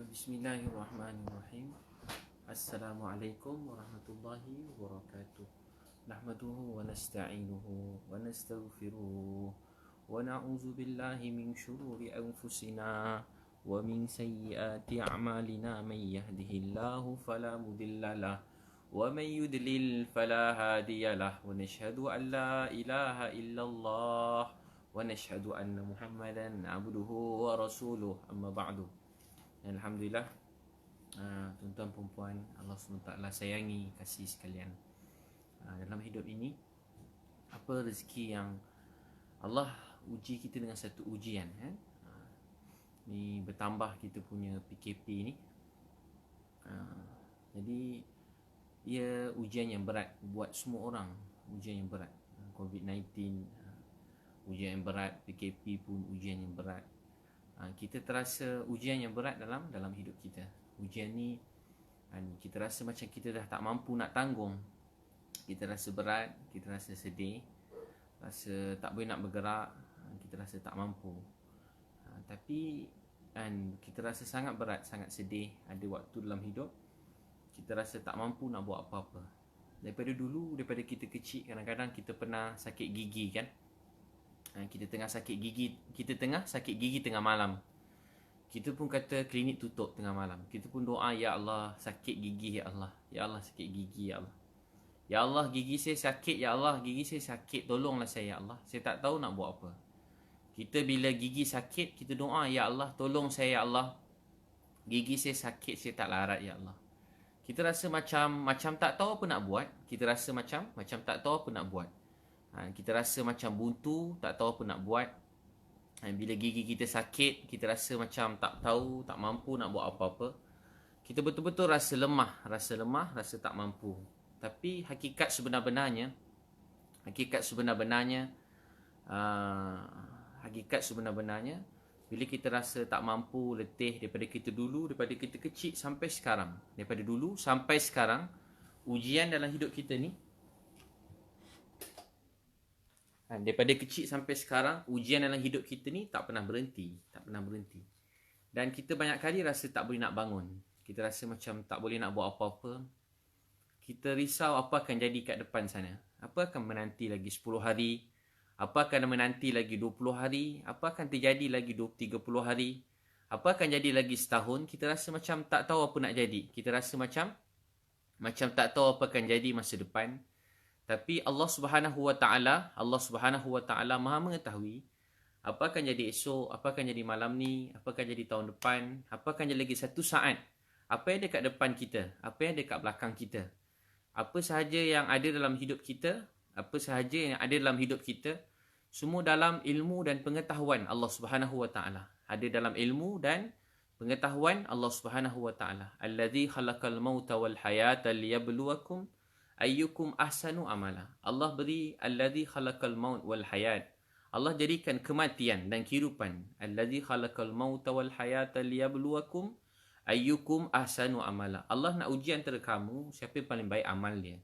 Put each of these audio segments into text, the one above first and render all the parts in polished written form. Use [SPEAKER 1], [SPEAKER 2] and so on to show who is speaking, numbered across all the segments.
[SPEAKER 1] Bismillahirrahmanirrahim. Assalamualaikum warahmatullahi wabarakatuh. Nahmaduhu wa nasta'inuhu wa nastaghfiruh wa na'udzu billahi min syururi anfusina wa min sayyiati a'malina. May yahdihillahu fala mudhillalah wa may yudlil fala hadiyalah. Wa nashhadu an la ilaha illallah wa nashhadu anna Muhammadan abduhu wa rasuluh. Amma ba'du. Alhamdulillah, tuan-tuan perempuan Allah SWT sayangi, kasih sekalian, dalam hidup ini, apa rezeki yang Allah uji kita dengan satu ujian, ni bertambah kita punya PKP ni. Jadi ia ujian yang berat buat semua orang. Ujian yang berat, COVID-19 ujian yang berat, PKP pun ujian yang berat. Kita terasa ujian yang berat dalam hidup kita. Ujian ni kita rasa macam kita dah tak mampu nak tanggung. Kita rasa berat, kita rasa sedih, rasa tak boleh nak bergerak, kita rasa tak mampu. Tapi kita rasa sangat berat, sangat sedih. Ada waktu dalam hidup kita rasa tak mampu nak buat apa-apa. Daripada dulu, daripada kita kecil, kadang-kadang kita pernah sakit gigi kan. Kita tengah sakit gigi tengah malam. Kita pun kata klinik tutup tengah malam. Kita pun doa, ya Allah, sakit gigi ya Allah. Ya Allah, sakit gigi ya Allah. Ya Allah, gigi saya sakit ya Allah. Gigi saya sakit, tolonglah saya ya Allah. Saya tak tahu nak buat apa. Kita bila gigi sakit, kita doa, ya Allah, tolong saya ya Allah. Gigi saya sakit, saya tak larat ya Allah. Kita rasa macam tak tahu apa nak buat. Kita rasa macam tak tahu apa nak buat. Kita rasa macam buntu, tak tahu apa nak buat. Bila gigi kita sakit, kita rasa macam tak tahu, tak mampu nak buat apa-apa. Kita betul-betul rasa lemah, rasa tak mampu. Tapi hakikat sebenar-benarnya, bila kita rasa tak mampu, letih daripada kita dulu, daripada kita kecil sampai sekarang, ujian dalam hidup kita ni, daripada kecil sampai sekarang, ujian dalam hidup kita ni tak pernah berhenti. Dan kita banyak kali rasa tak boleh nak bangun. Kita rasa macam tak boleh nak buat apa-apa. Kita risau apa akan jadi kat depan sana. Apa akan menanti lagi 10 hari? Apa akan menanti lagi 20 hari? Apa akan terjadi lagi 30 hari? Apa akan jadi lagi setahun? Kita rasa macam tak tahu apa nak jadi. Kita rasa macam tak tahu apa akan jadi masa depan. Tapi Allah Subhanahu Wa Taala Maha mengetahui apa akan jadi esok, apa akan jadi malam ni, apa akan jadi tahun depan, apa akan jadi lagi satu saat. Apa yang ada kat depan kita, apa yang ada kat belakang kita. Apa sahaja yang ada dalam hidup kita, semua dalam ilmu dan pengetahuan Allah Subhanahu Wa Taala. Ada dalam ilmu dan pengetahuan Allah Subhanahu Wa Taala. Allazi khalaqal mauta wal hayata liyabluwakum ayyukum ahsanu amala. Allah beri allazi khalaqal maut wal hayat. Allah jadikan kematian dan kehidupan. Allazi khalaqal mauta wal hayata liyabluwakum ayyukum ahsanu amala. Allah nak uji antara kamu siapa yang paling baik amal dia.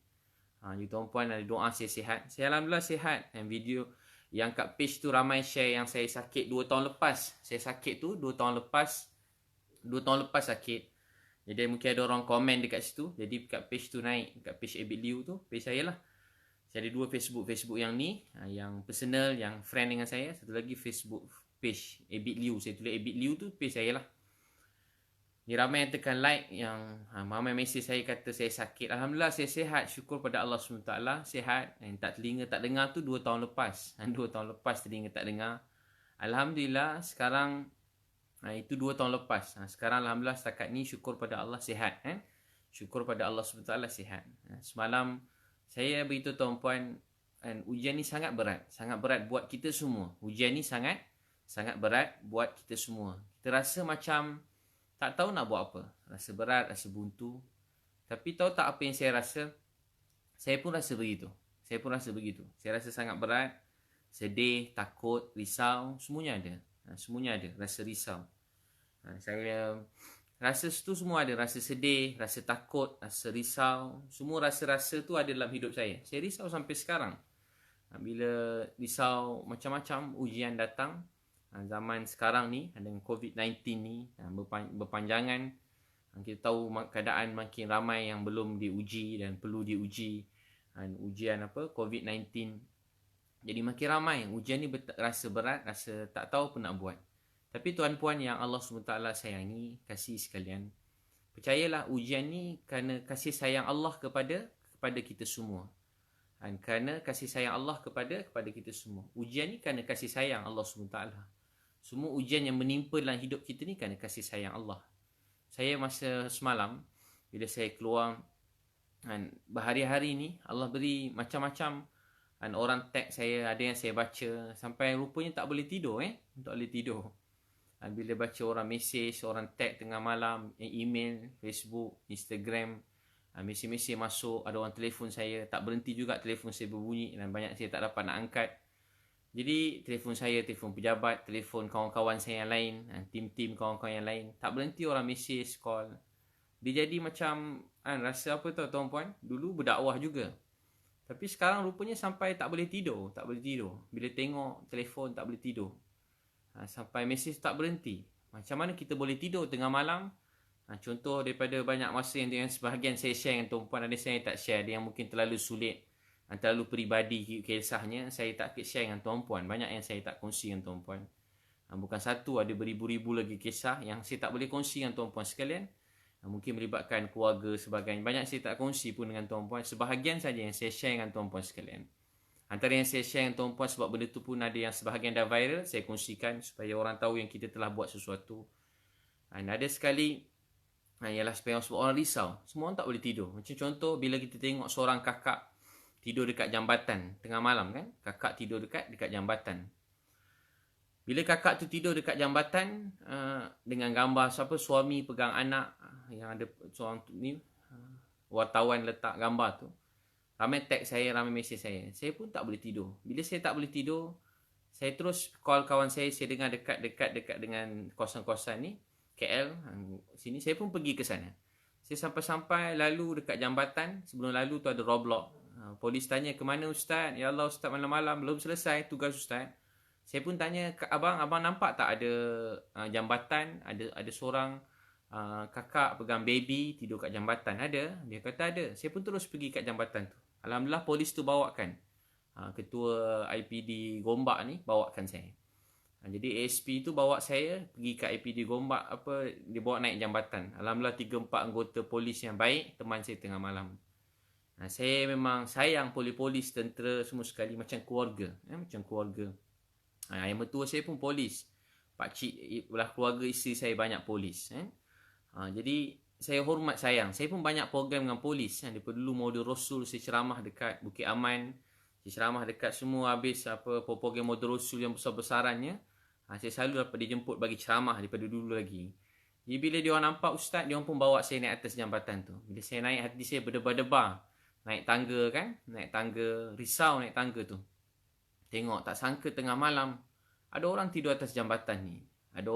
[SPEAKER 1] You tuan-puan ada doa saya sihat. Saya alhamdulillah sihat. Dan video yang kat page tu ramai share yang saya sakit 2 tahun lepas. Saya sakit tu 2 tahun lepas. 2 tahun lepas sakit. Jadi mungkin ada orang komen dekat situ. Jadi kat page tu naik, kat page Abid Liu tu, page saya lah. Saya ada 2 Facebook yang ni, yang personal, yang friend dengan saya. Satu lagi Facebook page Abid Liu. Saya tulis Abid Liu tu page saya lah. Ni ramai yang tekan like, yang ramai mesej saya kata saya sakit. Alhamdulillah saya sihat, syukur pada Allah SWT, sihat. Yang tak telinga tak dengar tu 2 tahun lepas. 2 tahun lepas telinga tak dengar. Alhamdulillah sekarang itu 2 tahun lepas. Sekarang alhamdulillah setakat ni syukur pada Allah sihat. Syukur pada Allah SWT sihat. Semalam saya beritahu tuan-puan, ujian ni sangat berat. Sangat berat buat kita semua. Ujian ni sangat berat buat kita semua. Kita rasa macam tak tahu nak buat apa. Rasa berat, rasa buntu. Tapi tahu tak apa yang saya rasa? Saya pun rasa begitu. Saya rasa sangat berat, sedih, takut, risau. Semuanya ada. Rasa risau. Saya rasa tu semua ada. Rasa sedih, rasa takut, rasa risau. Semua rasa-rasa tu ada dalam hidup saya. Saya risau sampai sekarang. Bila risau macam-macam ujian datang, Zaman sekarang ni dengan COVID-19 ni berpanjangan, kita tahu keadaan makin ramai yang belum diuji dan perlu diuji, ujian COVID-19. Jadi makin ramai ujian ni rasa berat, rasa tak tahu apa nak buat. Tapi tuan-puan yang Allah SWT sayangi, kasih sekalian, percayalah ujian ni kerana kasih sayang Allah kepada kita semua. Dan kerana kasih sayang Allah kepada kita semua. Ujian ni kerana kasih sayang Allah SWT. Semua ujian yang menimpa dalam hidup kita ni kerana kasih sayang Allah. Saya masa semalam, bila saya keluar, berhari-hari ni Allah beri macam-macam, orang tag saya, ada yang saya baca, sampai rupanya tak boleh tidur. Tak boleh tidur. Bila baca orang mesej, orang tag tengah malam, email, Facebook, Instagram, mesej-mesej masuk, ada orang telefon saya, tak berhenti juga telefon saya berbunyi dan banyak saya tak dapat nak angkat. Jadi telefon saya, telefon pejabat, telefon kawan-kawan saya yang lain, tim-tim kawan-kawan yang lain, tak berhenti orang mesej, call. Dia jadi macam rasa apa tahu tuan-puan, dulu berdakwah juga. Tapi sekarang rupanya sampai tak boleh tidur. Bila tengok telefon tak boleh tidur. Sampai mesej tak berhenti. Macam mana kita boleh tidur tengah malam? Contoh daripada banyak masa yang sebahagian saya share dengan tuan-puan, ada saya tak share, ada yang mungkin terlalu sulit, terlalu peribadi kisahnya, saya tak share dengan tuan-puan. Banyak yang saya tak kongsi dengan tuan-puan. Bukan satu, ada beribu-ribu lagi kisah yang saya tak boleh kongsi dengan tuan-puan sekalian. Mungkin melibatkan keluarga sebagainya. Banyak saya tak kongsi pun dengan tuan-puan. Sebahagian saja yang saya share dengan tuan-puan sekalian. Antara yang saya share dengan tuan-puan, sebab benda tu pun ada yang sebahagian dah viral, saya kongsikan supaya orang tahu yang kita telah buat sesuatu. Dan ada sekali, ialah sebab orang risau. Semua orang tak boleh tidur. Macam contoh, bila kita tengok seorang kakak tidur dekat jambatan tengah malam kan. Kakak tidur dekat jambatan. Bila kakak tu tidur dekat jambatan, dengan gambar suami pegang anak, yang ada seorang ni, wartawan letak gambar tu. Ramai tag saya, ramai mesej saya. Saya pun tak boleh tidur. Bila saya tak boleh tidur, saya terus call kawan saya dengar dekat dengan kawasan-kawasan ni, KL, sini. Saya pun pergi ke sana. Saya sampai-sampai lalu dekat jambatan. Sebelum lalu tu ada roadblock. Polis tanya, ke mana Ustaz? Ya Allah Ustaz, malam-malam belum selesai tugas Ustaz. Saya pun tanya, abang nampak tak ada jambatan, ada seorang kakak pegang baby tidur kat jambatan? Ada. Dia kata ada. Saya pun terus pergi kat jambatan tu. Alhamdulillah polis tu bawakan. Ketua IPD Gombak ni bawakan saya. Jadi ASP tu bawa saya pergi kat IPD Gombak, dia bawa naik jambatan. Alhamdulillah 3-4 anggota polis yang baik teman saya tengah malam. Saya memang sayang polis, tentera semua sekali macam keluarga, macam keluarga. Yang mertua saya pun polis. Pakcik belah keluarga isteri saya banyak polis. Jadi saya hormat, sayang. Saya pun banyak program dengan polis. Daripada dulu Maulid Rasul saya ceramah dekat Bukit Aman. Saya ceramah dekat semua, habis program Maulid Rasul yang besar-besarannya. Saya selalu dapat dijemput bagi ceramah daripada dulu lagi. Jadi bila dia orang nampak Ustaz, dia orang pun bawa saya naik atas jambatan tu. Bila saya naik, hati saya berdebar-debar. Naik tangga kan, naik tangga, risau naik tangga tu. Tengok, tak sangka tengah malam ada orang tidur atas jambatan ni. Ada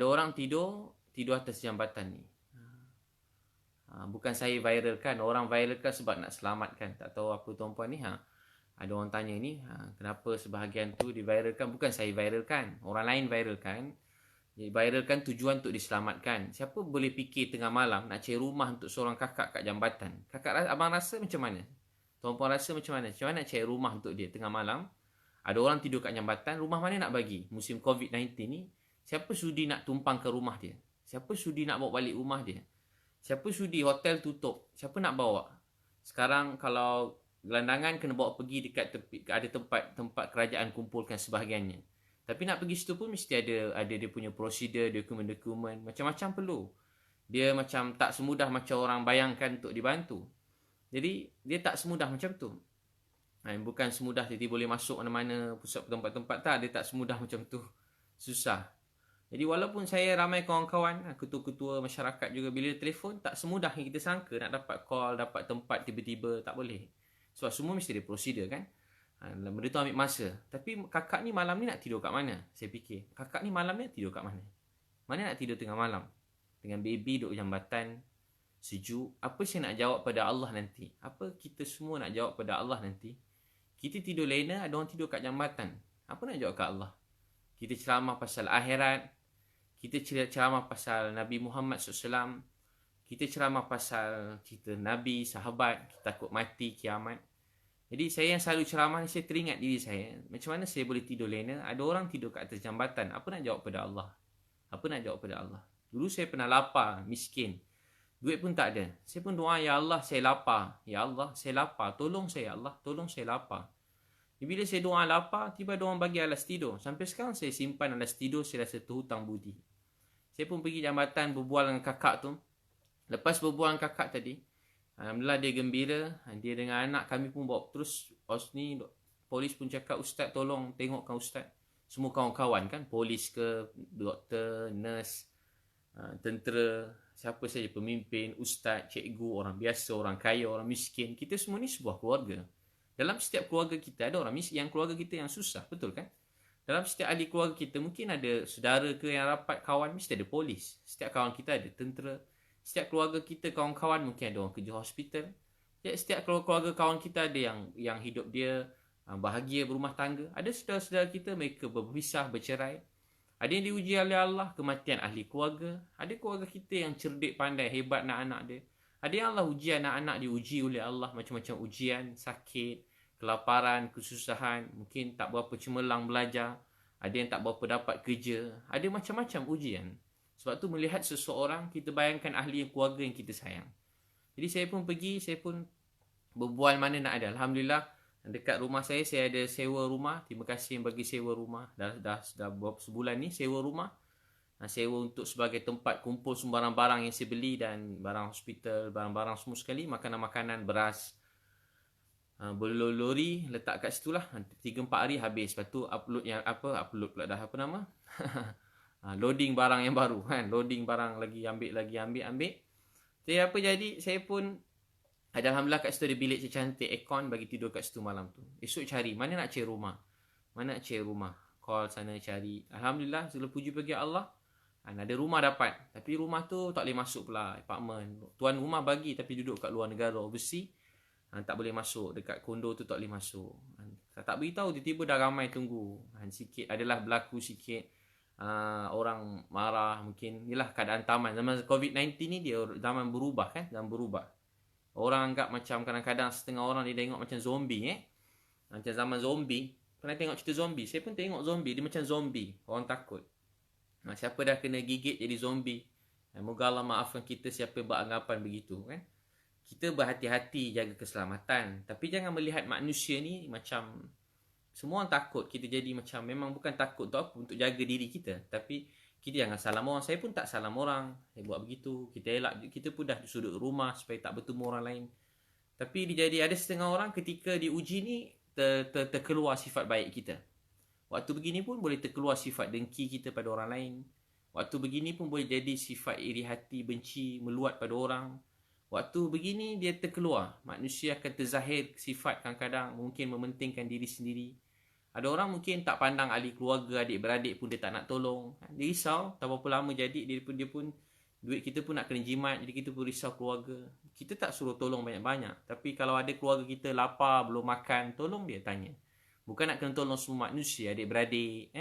[SPEAKER 1] orang tidur atas jambatan ni. Bukan saya viralkan, orang viralkan sebab nak selamatkan. Tak tahu apa tuan-puan ni. Ada orang tanya ni, kenapa sebahagian tu diviralkan? Bukan saya viralkan, orang lain viralkan. Viralkan tujuan untuk diselamatkan. Siapa boleh fikir tengah malam nak cari rumah untuk seorang kakak kat jambatan? Abang rasa macam mana? Tuan-puan rasa macam mana? Macam mana nak cari rumah untuk dia tengah malam? Ada orang tidur kat jambatan, rumah mana nak bagi? Musim COVID-19 ni, siapa sudi nak tumpang ke rumah dia? Siapa sudi nak bawa balik rumah dia? Siapa sudi hotel tutup? Siapa nak bawa? Sekarang kalau gelandangan kena bawa pergi dekat tepi, ada tempat kerajaan kumpulkan sebahagiannya. Tapi nak pergi situ pun mesti ada dia punya prosedur, dokumen-dokumen, macam-macam perlu. Dia macam tak semudah macam orang bayangkan untuk dibantu. Jadi dia tak semudah macam tu. Bukan semudah dia boleh masuk mana-mana pusat tempat-tempat, tak. Dia tak semudah macam tu. Susah. Jadi walaupun saya ramai kawan-kawan, ketua-ketua masyarakat juga, bila telefon tak semudah yang kita sangka nak dapat call, dapat tempat tiba-tiba, tak boleh. Sebab semua mesti ada prosedur kan. Benda tu ambil masa. Tapi kakak ni malam ni nak tidur kat mana? Saya fikir, kakak ni malam ni nak tidur kat mana? Mana nak tidur tengah malam? Dengan baby duduk jambatan, sejuk. Apa saya nak jawab pada Allah nanti? Apa kita semua nak jawab pada Allah nanti? Kita tidur lena, ada orang tidur kat jambatan. Apa nak jawab kat Allah? kita ceramah pasal akhirat, kita ceramah pasal Nabi Muhammad SAW, kita ceramah pasal cerita Nabi, sahabat, kita takut mati, kiamat. Jadi saya yang selalu ceramah ni, saya teringat diri saya, macam mana saya boleh tidur lena? Ada orang tidur kat atas jambatan, apa nak jawab pada Allah? Apa nak jawab pada Allah? Dulu saya pernah lapar, miskin, duit pun tak ada. Saya pun doa, ya Allah saya lapar, ya Allah saya lapar, tolong saya, ya Allah tolong saya lapar. Bila saya doa lapar, tiba ada orang bagi alas tidur. Sampai sekarang saya simpan alas tidur, saya rasa terhutang budi. Saya pun pergi jambatan berbual dengan kakak tu. Lepas berbual dengan kakak tadi, alhamdulillah dia gembira. Dia dengan anak kami pun bawa terus. Ni polis pun cakap, ustaz tolong tengokkan ustaz. Semua kawan-kawan kan, polis ke, doktor, nurse, tentera, siapa saja, pemimpin, ustaz, cikgu, orang biasa, orang kaya, orang miskin. Kita semua ni sebuah keluarga. Dalam setiap keluarga kita ada orang miskin, yang keluarga kita yang susah, betul kan? Dalam setiap ahli keluarga kita mungkin ada saudara ke yang rapat, kawan, mesti ada polis. Setiap kawan kita ada tentera. Setiap keluarga kita, kawan-kawan mungkin ada orang kerja hospital. Setiap keluarga kawan kita ada yang hidup dia bahagia, berumah tangga. Ada saudara-saudara kita, mereka berpisah, bercerai. Ada yang diuji oleh Allah, kematian ahli keluarga. Ada keluarga kita yang cerdik, pandai, hebat anak-anak dia. Ada yang Allah uji anak-anak, diuji oleh Allah macam-macam ujian, sakit, kelaparan, kesusahan, mungkin tak berapa cemerlang belajar, ada yang tak berapa dapat kerja, ada macam-macam ujian. Sebab tu melihat seseorang, kita bayangkan ahli keluarga yang kita sayang. Jadi saya pun pergi, saya pun berbual mana nak ada. Alhamdulillah, dekat rumah saya ada sewa rumah. Terima kasih yang bagi sewa rumah. Dah berapa sebulan ni sewa rumah. Sewa untuk sebagai tempat kumpul semua barang-barang yang saya beli dan barang hospital, barang-barang semua sekali, makanan-makanan, beras, berlori letak kat situ lah. 3-4 hari habis. Lepas tu upload pula dah apa nama loading barang yang baru kan, loading barang lagi ambil. Jadi apa jadi, saya pun ada alhamdulillah kat situ ada bilik cantik, aircon, bagi tidur kat situ malam tu. Esok cari mana nak cari rumah, call sana cari. Alhamdulillah, segala puji bagi Allah, ada rumah dapat. Tapi rumah tu tak boleh masuk pula, apartment. Tuan rumah bagi tapi duduk kat luar negara, overseas. Tak boleh masuk. Dekat kondo tu tak boleh masuk. Tak beritahu, tiba-tiba dah ramai tunggu. Sikit adalah berlaku sikit. Orang marah mungkin. Yalah keadaan taman. Zaman COVID-19 ni dia zaman berubah kan. Zaman berubah. Orang anggap macam kadang-kadang setengah orang dia tengok macam zombie Macam zaman zombie. Pernah tengok cerita zombie? Saya pun tengok zombie. Dia macam zombie. Orang takut. Siapa dah kena gigit jadi zombie. Moga Allah maafkan kita siapa beranggapan begitu kan. Kita berhati-hati jaga keselamatan. Tapi jangan melihat manusia ni macam semua orang takut. Kita jadi macam, memang bukan takut untuk apa, untuk jaga diri kita. Tapi kita jangan salam orang. Saya pun tak salam orang. Saya buat begitu. Kita elak. Kita pun dah di sudut rumah supaya tak bertemu orang lain. Tapi ada setengah orang ketika diuji ni terkeluar sifat baik kita. Waktu begini pun boleh terkeluar sifat dengki kita pada orang lain. Waktu begini pun boleh jadi sifat iri hati, benci, meluat pada orang. Waktu begini dia terkeluar. Manusia akan terzahir sifat kadang-kadang mungkin mementingkan diri sendiri. Ada orang mungkin tak pandang ahli keluarga, adik-beradik pun dia tak nak tolong. Dia risau, tak berapa lama jadi dia pun duit kita pun nak kena jimat, jadi kita pun risau keluarga. Kita tak suruh tolong banyak-banyak. Tapi kalau ada keluarga kita lapar, belum makan, tolong dia, tanya. Bukan nak kena tolong semua manusia, adik-beradik,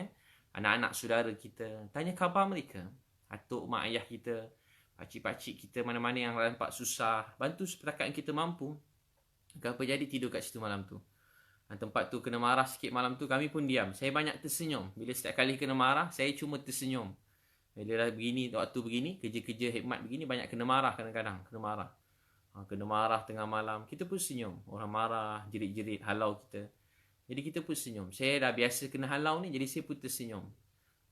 [SPEAKER 1] anak-anak saudara kita. Tanya khabar mereka. Atuk, mak ayah kita, pakcik-pakcik kita, mana-mana yang nampak susah. Bantu sepetakat yang kita mampu. Apa jadi tidur kat situ malam tu. Tempat tu kena marah sikit malam tu, kami pun diam. Saya banyak tersenyum. Bila setiap kali kena marah, saya cuma tersenyum. Bila dah begini, waktu begini, kerja-kerja hikmat begini, banyak kena marah kadang-kadang. Kena marah tengah malam. Kita pun senyum. Orang marah, jerit-jerit, halau kita. Jadi kita pun senyum. Saya dah biasa kena halau ni, jadi saya pun tersenyum.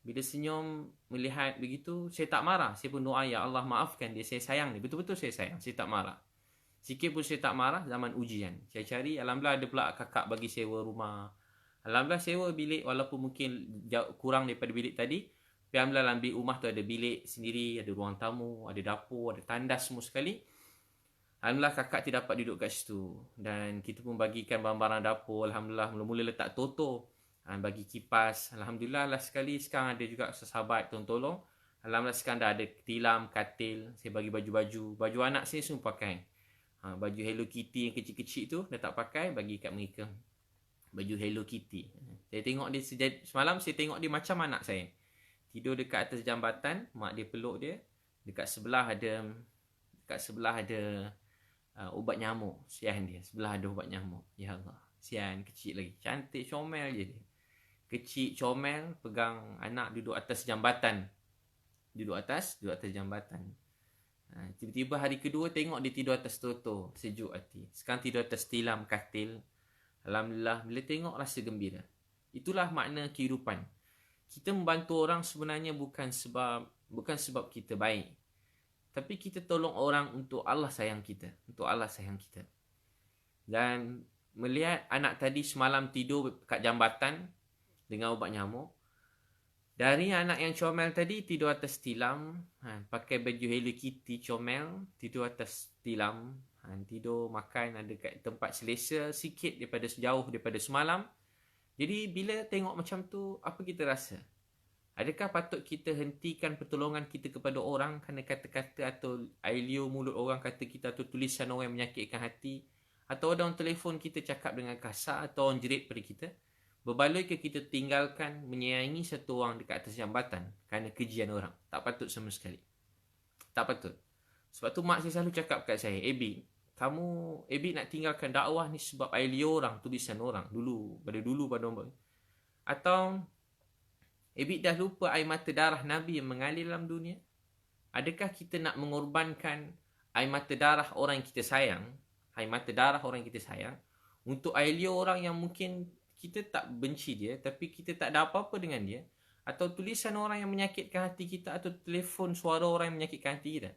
[SPEAKER 1] Bila senyum, melihat begitu, saya tak marah. Saya pun doa, ya Allah maafkan dia. Saya sayang dia. Betul-betul saya sayang. Saya tak marah. Sikit pun saya tak marah zaman ujian. Saya cari, alhamdulillah ada pula kakak bagi sewa rumah. Alhamdulillah sewa bilik, walaupun mungkin kurang daripada bilik tadi. Tapi alhamdulillah dalam bilik rumah tu ada bilik sendiri, ada ruang tamu, ada dapur, ada tandas semua sekali. Alhamdulillah kakak tidak dapat duduk kat situ. Dan kita pun bagikan barang-barang dapur. Alhamdulillah mula-mula letak toto. Bagi kipas. Alhamdulillah lah sekali sekarang ada juga sahabat tolong. Alhamdulillah sekarang dah ada tilam, katil. Saya bagi baju-baju. Baju anak saya semua pakai. Baju Hello Kitty yang kecil-kecil tu dah tak pakai, bagi kat mereka. Baju Hello Kitty. Saya tengok dia semalam saya tengok dia macam anak saya. Tidur dekat atas jambatan, mak dia peluk dia. Dekat sebelah ada ubat nyamuk. Sian dia. Sebelah ada ubat nyamuk. Ya Allah. Sian, kecil lagi. Cantik, comel je dia. Kecil, comel, pegang anak duduk atas jambatan. Duduk atas jambatan. Tiba-tiba hari kedua tengok dia tidur atas trotoar. Sejuk hati. Sekarang tidur atas tilam katil. Alhamdulillah, bila tengok rasa gembira. Itulah makna kehidupan. Kita membantu orang sebenarnya bukan sebab kita baik. Tapi kita tolong orang untuk Allah sayang kita. Untuk Allah sayang kita. Dan melihat anak tadi semalam tidur kat jambatan dengan ubat nyamuk. Dari anak yang comel tadi tidur atas tilam. Pakai baju Hello Kitty comel. Tidur atas tilam. Tidur, makan ada kat tempat selesa sikit jauh daripada semalam. Jadi bila tengok macam tu, apa kita rasa? Adakah patut kita hentikan pertolongan kita kepada orang kerana kata-kata atau air liur mulut orang kata kita atau tulisan orang yang menyakitkan hati? Atau orang telefon kita cakap dengan kasar atau orang jerit pada kita? Berbaloi ke kita tinggalkan menyayangi satu orang dekat atas jambatan kerana kejian orang? Tak patut sama sekali. Tak patut. Sebab tu mak saya selalu cakap kat saya, Ebi nak tinggalkan dakwah ni sebab air liur orang, tulisan orang pada nombor. Atau Ebi dah lupa air mata darah Nabi yang mengalir dalam dunia? Adakah kita nak mengorbankan air mata darah orang yang kita sayang, untuk air liur orang yang mungkin kita tak benci dia, tapi kita tak ada apa-apa dengan dia? Atau tulisan orang yang menyakitkan hati kita, atau telefon suara orang yang menyakitkan hati kita?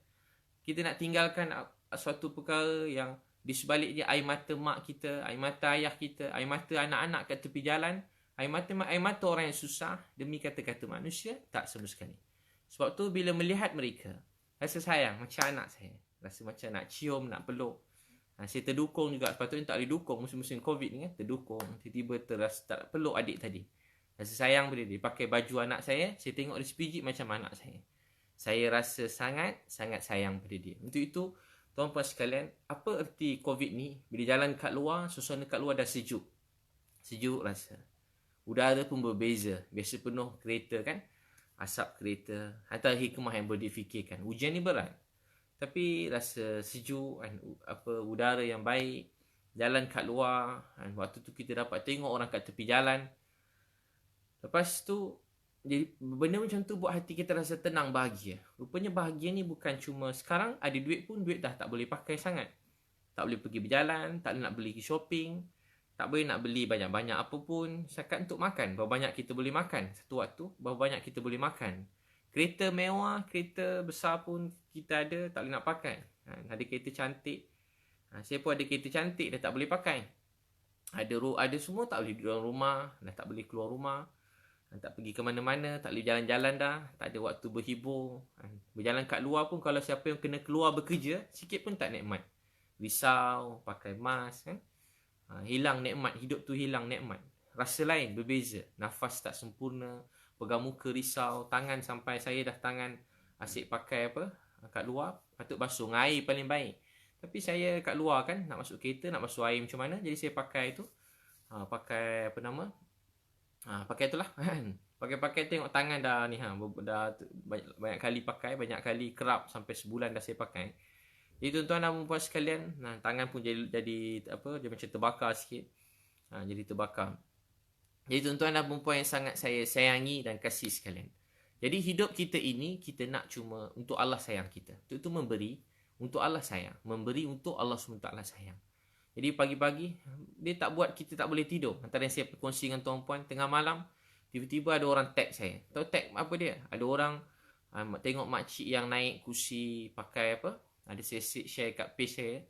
[SPEAKER 1] Kita nak tinggalkan suatu perkara yang di sebaliknya air mata mak kita, air mata ayah kita, air mata anak-anak kat tepi jalan, air mata orang yang susah demi kata-kata manusia? Tak sama sekali. Sebab tu bila melihat mereka, rasa sayang macam anak saya. Rasa macam nak cium, nak peluk. Saya terdukung juga. Sepatutnya tak boleh dukung musim-musim COVID ni kan. Terdukung. Tiba-tiba terasa tak peluk adik tadi. Rasa sayang pada dia. Pakai baju anak saya tengok dia sepijik macam anak saya. Saya rasa sangat sayang pada dia. Untuk itu, tuan-puan sekalian, apa erti COVID ni? Bila jalan kat luar, suasana kat luar dah sejuk. Sejuk rasa. Udara pun berbeza. Biasa penuh kereta kan. Asap kereta. Antara hikmah yang boleh difikirkan. Hujan ni berat. Tapi rasa sejuk. Udara yang baik. Jalan kat luar. Waktu tu kita dapat tengok orang kat tepi jalan. Lepas tu, jadi benda macam tu buat hati kita rasa tenang, bahagia. Rupanya bahagia ni bukan cuma sekarang ada duit pun, duit dah tak boleh pakai sangat. Tak boleh pergi berjalan, tak boleh nak beli shopping, tak boleh nak beli banyak-banyak apa pun. Setakat untuk makan, berapa banyak kita boleh makan satu waktu, berapa banyak kita boleh makan. Kereta mewah, kereta besar pun kita ada, tak boleh nak pakai. Ada kereta cantik. Saya pun ada kereta cantik, dah tak boleh pakai. Ada semua tak boleh duduk dalam rumah, dah tak boleh keluar rumah. Tak pergi ke mana-mana, tak boleh jalan-jalan dah, tak ada waktu berhibur. Berjalan kat luar pun kalau siapa yang kena keluar bekerja, sikit pun tak nikmat. Risau, pakai mask kan. Hilang nikmat, hidup tu hilang nikmat. Rasa lain, berbeza. Nafas tak sempurna, pegang muka risau, tangan sampai saya dah tangan asyik pakai kat luar, patut basuh dengan air paling baik. Tapi saya kat luar kan, nak masuk kereta, nak basuh air macam mana, jadi saya pakai tu. Pakai itulah kan. Pakai tengok tangan dah ni dah banyak kali pakai, banyak kali kerap, sampai sebulan dah saya pakai. Jadi tuan-tuan dan puan sekalian, tangan pun jadi dia macam terbakar sikit. Jadi terbakar. Jadi tuan-tuan dan puan yang sangat saya sayangi dan kasih sekalian. Jadi hidup kita ini kita nak cuma untuk Allah sayang kita. Itu memberi untuk Allah sayang, memberi untuk Allah SWT sayang. Jadi pagi-pagi, dia tak buat kita tak boleh tidur. Antara yang saya berkongsi dengan tuan-puan, tengah malam, tiba-tiba ada orang tag saya. Tahu tag apa dia? Ada orang tengok makcik yang naik kursi pakai ada saya share kat page saya.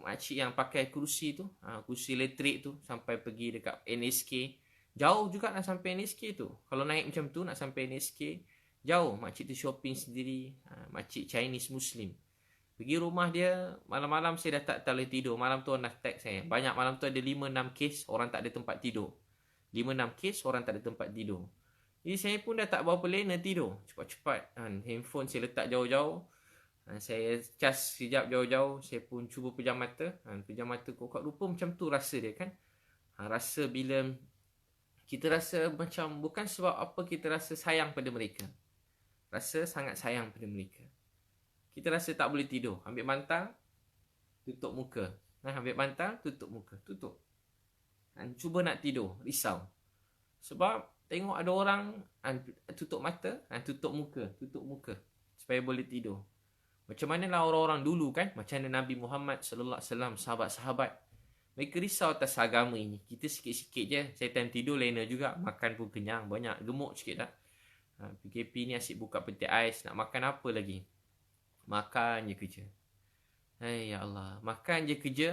[SPEAKER 1] Makcik yang pakai kursi tu, kursi elektrik tu, sampai pergi dekat NSK. Jauh juga nak sampai NSK tu. Kalau naik macam tu, nak sampai NSK, jauh. Makcik tu shopping sendiri. Makcik Chinese Muslim. Pergi rumah dia, malam-malam saya dah tak boleh tidur. Malam tu orang dah tag saya. Banyak malam tu ada 5-6 kes orang tak ada tempat tidur. 5-6 kes orang tak ada tempat tidur. Jadi saya pun dah tak berapa lena tidur. Cepat-cepat. Handphone saya letak jauh-jauh. Saya cas sekejap jauh-jauh. Saya pun cuba pejam mata. Pejam mata kok rupa macam tu rasa dia kan. Rasa bila kita rasa macam bukan sebab apa kita rasa sayang pada mereka. Rasa sangat sayang pada mereka. Kita rasa tak boleh tidur. Ambil bantal, tutup muka. Ambil bantal, tutup muka. Tutup. Cuba nak tidur, risau. Sebab tengok ada orang tutup mata, tutup muka supaya boleh tidur. Macam manalah orang-orang dulu kan, macam mana Nabi Muhammad sallallahu alaihi wasallam, sahabat-sahabat. Mereka risau atas agama ini. Kita sikit-sikit je, saya time tidur lena juga, makan pun kenyang, banyak gemuk sikit dah. PKP ni asyik buka peti ais, nak makan apa lagi? Makan je kerja. Hai ya Allah, makan je kerja.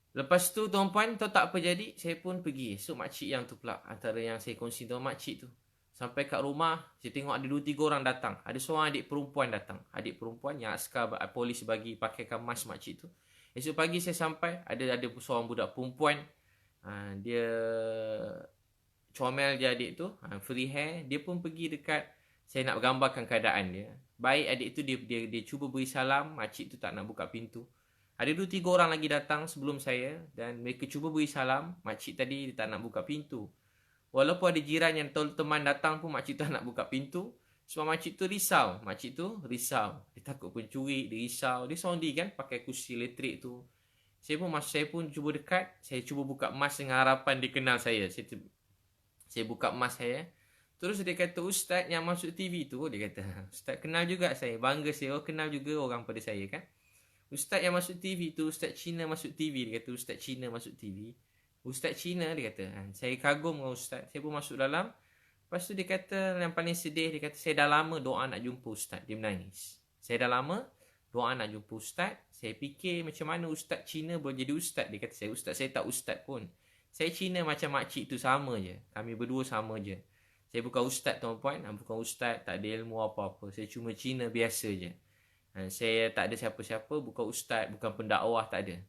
[SPEAKER 1] Lepas tu tuan-puan, tahu tak apa jadi? Saya pun pergi. So makcik yang tu pula, antara yang saya kongsi tuan makcik tu. Sampai kat rumah, saya tengok ada 2-3 orang datang. Ada seorang adik perempuan datang. Adik perempuan yang askar polis bagi pakaikan mask makcik tu. Esok pagi saya sampai, ada seorang budak perempuan. Dia comel je adik tu, free hair. Dia pun pergi dekat, saya nak gambarkan keadaan dia. Baik adik tu, dia cuba beri salam, makcik tu tak nak buka pintu. Ada 2-3 orang lagi datang sebelum saya dan mereka cuba beri salam. Makcik tadi dia tak nak buka pintu. Walaupun ada jiran yang teman datang pun makcik tak nak buka pintu. Sebab makcik tu risau. Dia takut pencuri, dia risau. Dia seorang diri kan pakai kursi elektrik tu. Saya pun cuba dekat. Saya cuba buka mask dengan harapan dia kenal saya. Saya buka mask saya. Terus dia kata, Ustaz yang masuk TV tu. Dia kata, Ustaz kenal juga saya. Bangga saya, kenal juga orang pada saya kan. Ustaz yang masuk TV tu, Ustaz Cina masuk TV. Dia kata, Ustaz Cina masuk TV. Ustaz Cina, dia kata. Saya kagum dengan Ustaz. Saya pun masuk dalam. Lepas tu dia kata, yang paling sedih, dia kata, saya dah lama doa nak jumpa Ustaz. Dia menangis. Saya dah lama doa nak jumpa Ustaz. Saya fikir macam mana Ustaz Cina boleh jadi Ustaz. Dia kata, saya tak Ustaz pun. Saya Cina macam makcik tu sama je. Kami berdua sama je. Saya bukan Ustaz tuan-puan. Bukan Ustaz, tak ada ilmu apa-apa. Saya cuma Cina biasa je. Saya tak ada siapa-siapa, bukan ustaz, bukan pendakwah, tak ada.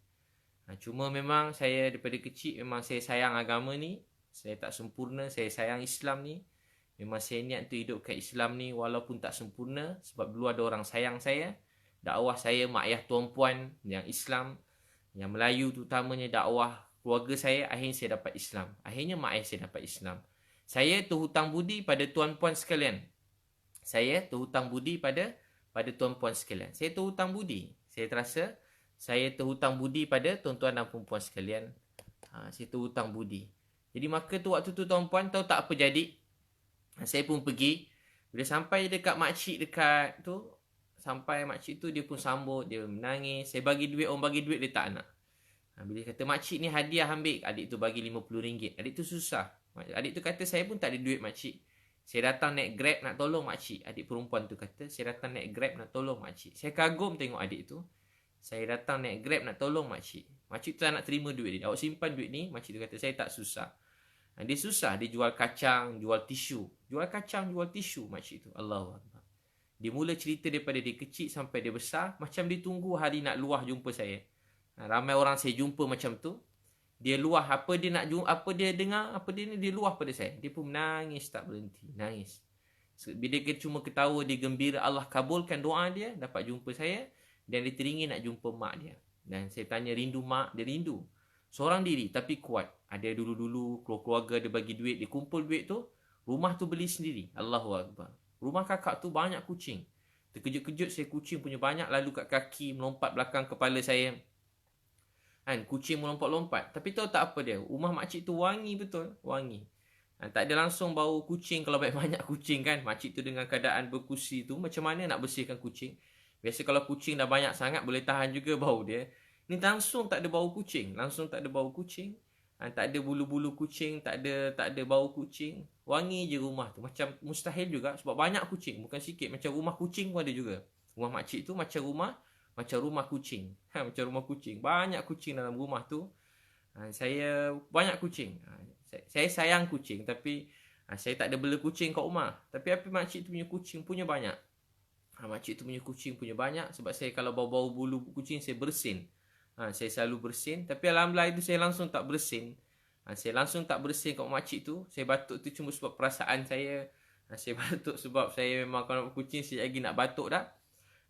[SPEAKER 1] Cuma memang saya daripada kecil memang saya sayang agama ni. Saya tak sempurna, saya sayang Islam ni. Memang saya niat untuk hidupkan Islam ni walaupun tak sempurna. Sebab dulu ada orang sayang saya. Dakwah saya, mak ayah tuan-puan yang Islam, yang Melayu terutamanya, dakwah keluarga saya, akhirnya saya dapat Islam. Akhirnya mak ayah saya dapat Islam. Saya terhutang budi pada tuan-puan sekalian. Saya terhutang budi pada tuan-puan sekalian. Saya terhutang budi. Saya terasa saya terhutang budi pada tuan-tuan dan puan-puan sekalian. Saya terhutang budi. Jadi maka tu waktu tu tuan-puan tahu tak apa jadi? Saya pun pergi. Bila sampai dekat makcik dekat tu, sampai makcik tu dia pun sambut, dia menangis. Saya bagi duit, orang bagi duit dia tak nak. Bila kata makcik ni hadiah ambil, adik tu bagi RM50. Adik tu susah. Adik tu kata saya pun tak ada duit makcik. Saya datang naik Grab nak tolong makcik. Adik perempuan tu kata, saya datang naik Grab nak tolong makcik. Saya kagum tengok adik tu. Saya datang naik Grab nak tolong makcik. Makcik tu tak nak terima duit dia. Awak simpan duit ni. Makcik tu kata, saya tak susah. Dia susah. Dia jual kacang, jual tisu. Jual kacang, jual tisu makcik tu. Allahuakbar. Dia mula cerita daripada dia kecil sampai dia besar. Macam dia tunggu hari nak luah jumpa saya. Ramai orang saya jumpa macam tu. Dia luah apa dia nak jumpa, apa dia dengar, apa dia ni, dia luah pada saya. Dia pun menangis tak berhenti, nangis. Bila dia cuma ketawa, dia gembira, Allah kabulkan doa dia, dapat jumpa saya. Dan dia teringin nak jumpa mak dia. Dan saya tanya rindu mak, dia rindu. Seorang diri tapi kuat. Ada dulu-dulu keluarga dia bagi duit, dia kumpul duit tu, rumah tu beli sendiri. Allahuakbar. Rumah kakak tu banyak kucing. Terkejut-kejut saya, kucing punya banyak, lalu kat kaki, melompat belakang kepala saya. Kucing melompat-lompat. Tapi tahu tak apa dia? Rumah makcik tu wangi betul. Wangi. Tak ada langsung bau kucing. Kalau banyak kucing kan. Makcik tu dengan keadaan berkursi tu, macam mana nak bersihkan kucing? Biasa kalau kucing dah banyak sangat, boleh tahan juga bau dia. Ni langsung tak ada bau kucing. Tak ada bulu-bulu kucing. Tak ada bau kucing. Wangi je rumah tu. Macam mustahil juga. Sebab banyak kucing. Bukan sikit. Macam rumah kucing pun ada juga. Rumah makcik tu macam rumah kucing. Macam rumah kucing. Banyak kucing dalam rumah tu. Saya banyak kucing. Saya sayang kucing. Tapi saya tak ada bela kucing kat rumah. Tapi apa makcik tu punya kucing punya banyak. Makcik tu punya kucing punya banyak. Sebab saya kalau bau-bau bulu kucing, saya bersin. Saya selalu bersin. Tapi alhamdulillah itu saya langsung tak bersin. Saya langsung tak bersin kat makcik tu. Saya batuk tu cuma sebab perasaan saya. Saya batuk sebab saya memang kalau kucing saya lagi nak batuk dah.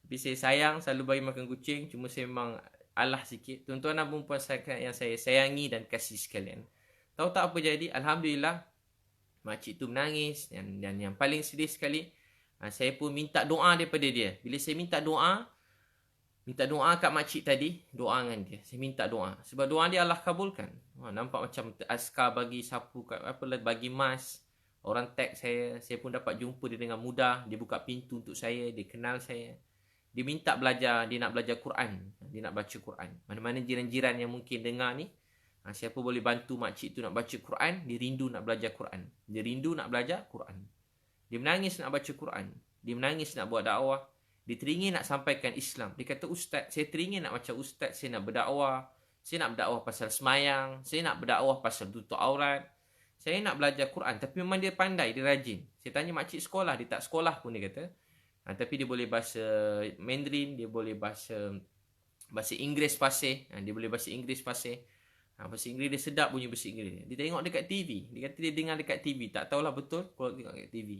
[SPEAKER 1] Tapi saya sayang, selalu bagi makan kucing. Cuma saya memang alah sikit. Tuan-tuan dan puan-puan yang saya sayangi dan kasih sekalian. Tahu tak apa jadi? Alhamdulillah, makcik tu menangis. Dan yang paling sedih sekali, saya pun minta doa daripada dia. Bila saya minta doa kat makcik tadi, doa dengan dia. Saya minta doa. Sebab doa dia Allah kabulkan. Nampak macam askar bagi sapu, bagi mas. Orang tag saya pun dapat jumpa dia dengan mudah. Dia buka pintu untuk saya, dia kenal saya. Dia minta belajar, dia nak belajar Quran. Dia nak baca Quran. Mana-mana jiran-jiran yang mungkin dengar ni, siapa boleh bantu makcik tu nak baca Quran, dia rindu nak belajar Quran. Dia rindu nak belajar Quran. Dia menangis nak baca Quran. Dia menangis nak buat dakwah. Dia teringin nak sampaikan Islam. Dia kata, Ustaz, saya teringin nak macam Ustaz. Saya nak berdakwah. Saya nak berdakwah pasal semayang. Saya nak berdakwah pasal tutup aurat. Saya nak belajar Quran. Tapi memang dia pandai, dia rajin. Saya tanya makcik sekolah. Dia tak sekolah pun, dia kata. Tapi dia boleh bahasa Mandarin. Dia boleh bahasa Inggeris fasih. Dia boleh bahasa Inggeris fasih. Bahasa Inggeris dia sedap bunyi bahasa Inggeris. Dia tengok dekat TV. Dia kata dia dengar dekat TV. Tak tahulah betul kalau tengok dekat TV.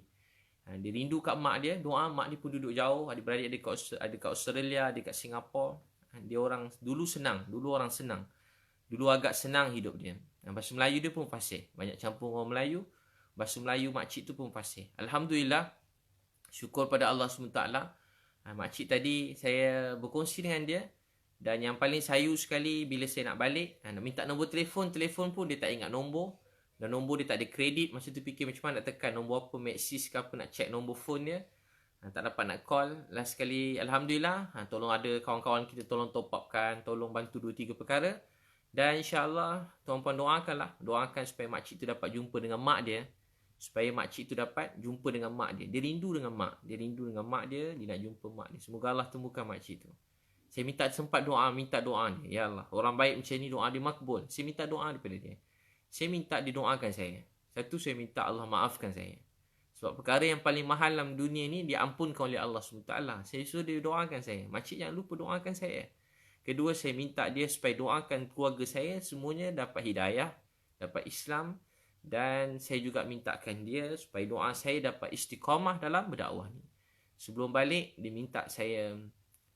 [SPEAKER 1] Dia rindu kat mak dia. Doa mak dia pun duduk jauh. Adik-beradik ada kat Australia, ada kat Singapura. Dia orang dulu senang. Dulu orang senang. Dulu agak senang hidup dia. Bahasa Melayu dia pun fasih. Banyak campur orang Melayu. Bahasa Melayu makcik tu pun fasih. Alhamdulillah. Syukur pada Allah SWT. Makcik tadi saya berkongsi dengan dia. Dan yang paling sayu sekali bila saya nak balik. Nak minta nombor telefon. Telefon pun dia tak ingat nombor. Dan nombor dia tak ada kredit. Masa tu fikir macam mana nak tekan nombor apa. Maxis ke apa nak check nombor phone dia. Tak dapat nak call. Last sekali Alhamdulillah. Tolong ada kawan-kawan kita tolong top upkan. Tolong bantu 2-3 perkara. Dan insyaAllah tuan-puan doakanlah. Doakan supaya makcik tu dapat jumpa dengan mak dia. Supaya makcik tu dapat jumpa dengan mak dia. Dia rindu dengan mak. Dia rindu dengan mak dia. Dia nak jumpa mak dia. Semoga Allah temukan makcik tu. Saya sempat minta doa dia. Ya Allah. Orang baik macam ni doa dia makbul. Saya minta doa daripada dia. Saya minta didoakan saya. Satu, saya minta Allah maafkan saya. Sebab perkara yang paling mahal dalam dunia ni diampunkan oleh Allah SWT. Saya suruh dia doakan saya. Makcik jangan lupa doakan saya. Kedua, saya minta dia supaya doakan keluarga saya. Semuanya dapat hidayah. Dapat Islam. Dan saya juga mintakan dia supaya doa saya dapat istiqamah dalam berdakwah ni. Sebelum balik, dia minta saya.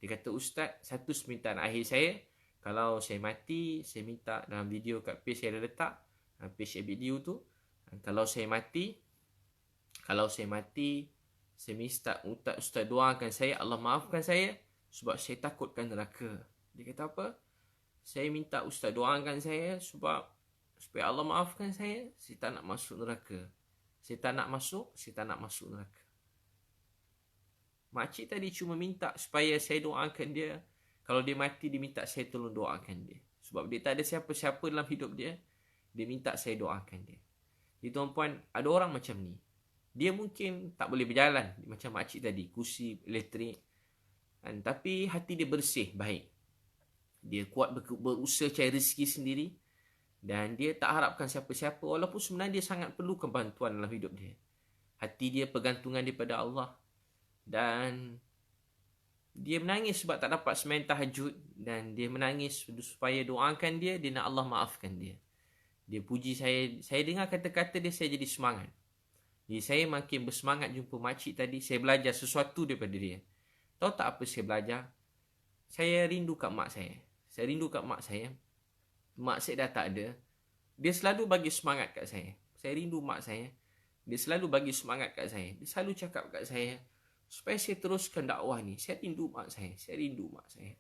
[SPEAKER 1] Dia kata, Ustaz, satu permintaan akhir saya. Kalau saya mati, saya minta dalam video kat page saya ada letak. Page Abidiu tu. Kalau saya mati, saya minta Ustaz doakan saya, Allah maafkan saya sebab saya takutkan neraka. Dia kata apa? Saya minta Ustaz doakan saya supaya Allah maafkan saya tak nak masuk neraka. Saya tak nak masuk neraka. Makcik tadi cuma minta supaya saya doakan dia. Kalau dia mati, dia minta saya tolong doakan dia. Sebab dia tak ada siapa-siapa dalam hidup dia. Dia minta saya doakan dia. Jadi tuan-puan, ada orang macam ni. Dia mungkin tak boleh berjalan macam makcik tadi, kursi elektrik. Tapi hati dia bersih, baik. Dia kuat berusaha cari rezeki sendiri. Dan dia tak harapkan siapa-siapa. Walaupun sebenarnya dia sangat perlukan bantuan dalam hidup dia. Hati dia pergantungan daripada Allah. Dan dia menangis sebab tak dapat sembahyang tahajud. Dan dia menangis supaya doakan dia nak Allah maafkan dia. Dia puji saya. Saya dengar kata-kata dia, saya jadi semangat. Jadi saya makin bersemangat jumpa makcik tadi. Saya belajar sesuatu daripada dia. Tahu tak apa saya belajar? Saya rindu kat mak saya. Saya rindu kat mak saya. Mak saya dah tak ada. Dia selalu bagi semangat kat saya. Saya rindu mak saya. Dia selalu bagi semangat kat saya. Dia selalu cakap kat saya, supaya saya teruskan dakwah ni. Saya rindu mak saya. Saya rindu mak saya.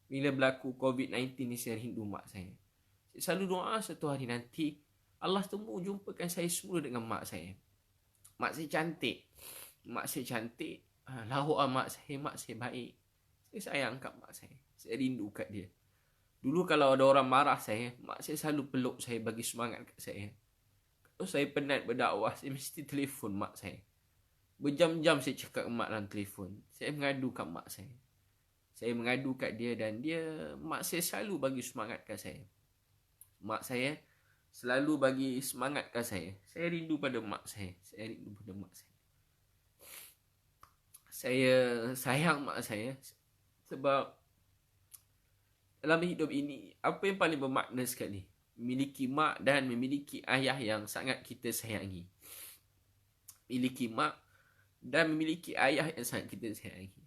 [SPEAKER 1] Bila berlaku COVID-19 ni, saya rindu mak saya. Saya selalu doa satu hari nanti Allah temu jumpakan saya semula dengan mak saya. Mak saya cantik. Mak saya cantik. Lawa mak saya baik. Saya sayang kat mak saya. Saya rindu kat dia. Dulu kalau ada orang marah saya, mak saya selalu peluk saya, bagi semangat kat saya. Kalau saya penat berdakwah, saya mesti telefon mak saya. Berjam-jam saya cakap mak dalam telefon. Saya mengadu kat mak saya. Saya mengadu kat dia dan mak saya selalu bagi semangat kat saya. Mak saya selalu bagi semangat kat saya. Saya rindu pada mak saya. Saya rindu pada mak saya. Saya sayang mak saya. Sebab dalam hidup ini, apa yang paling bermakna sekali? Memiliki mak dan memiliki ayah yang sangat kita sayangi. Memiliki mak dan memiliki ayah yang sangat kita sayangi.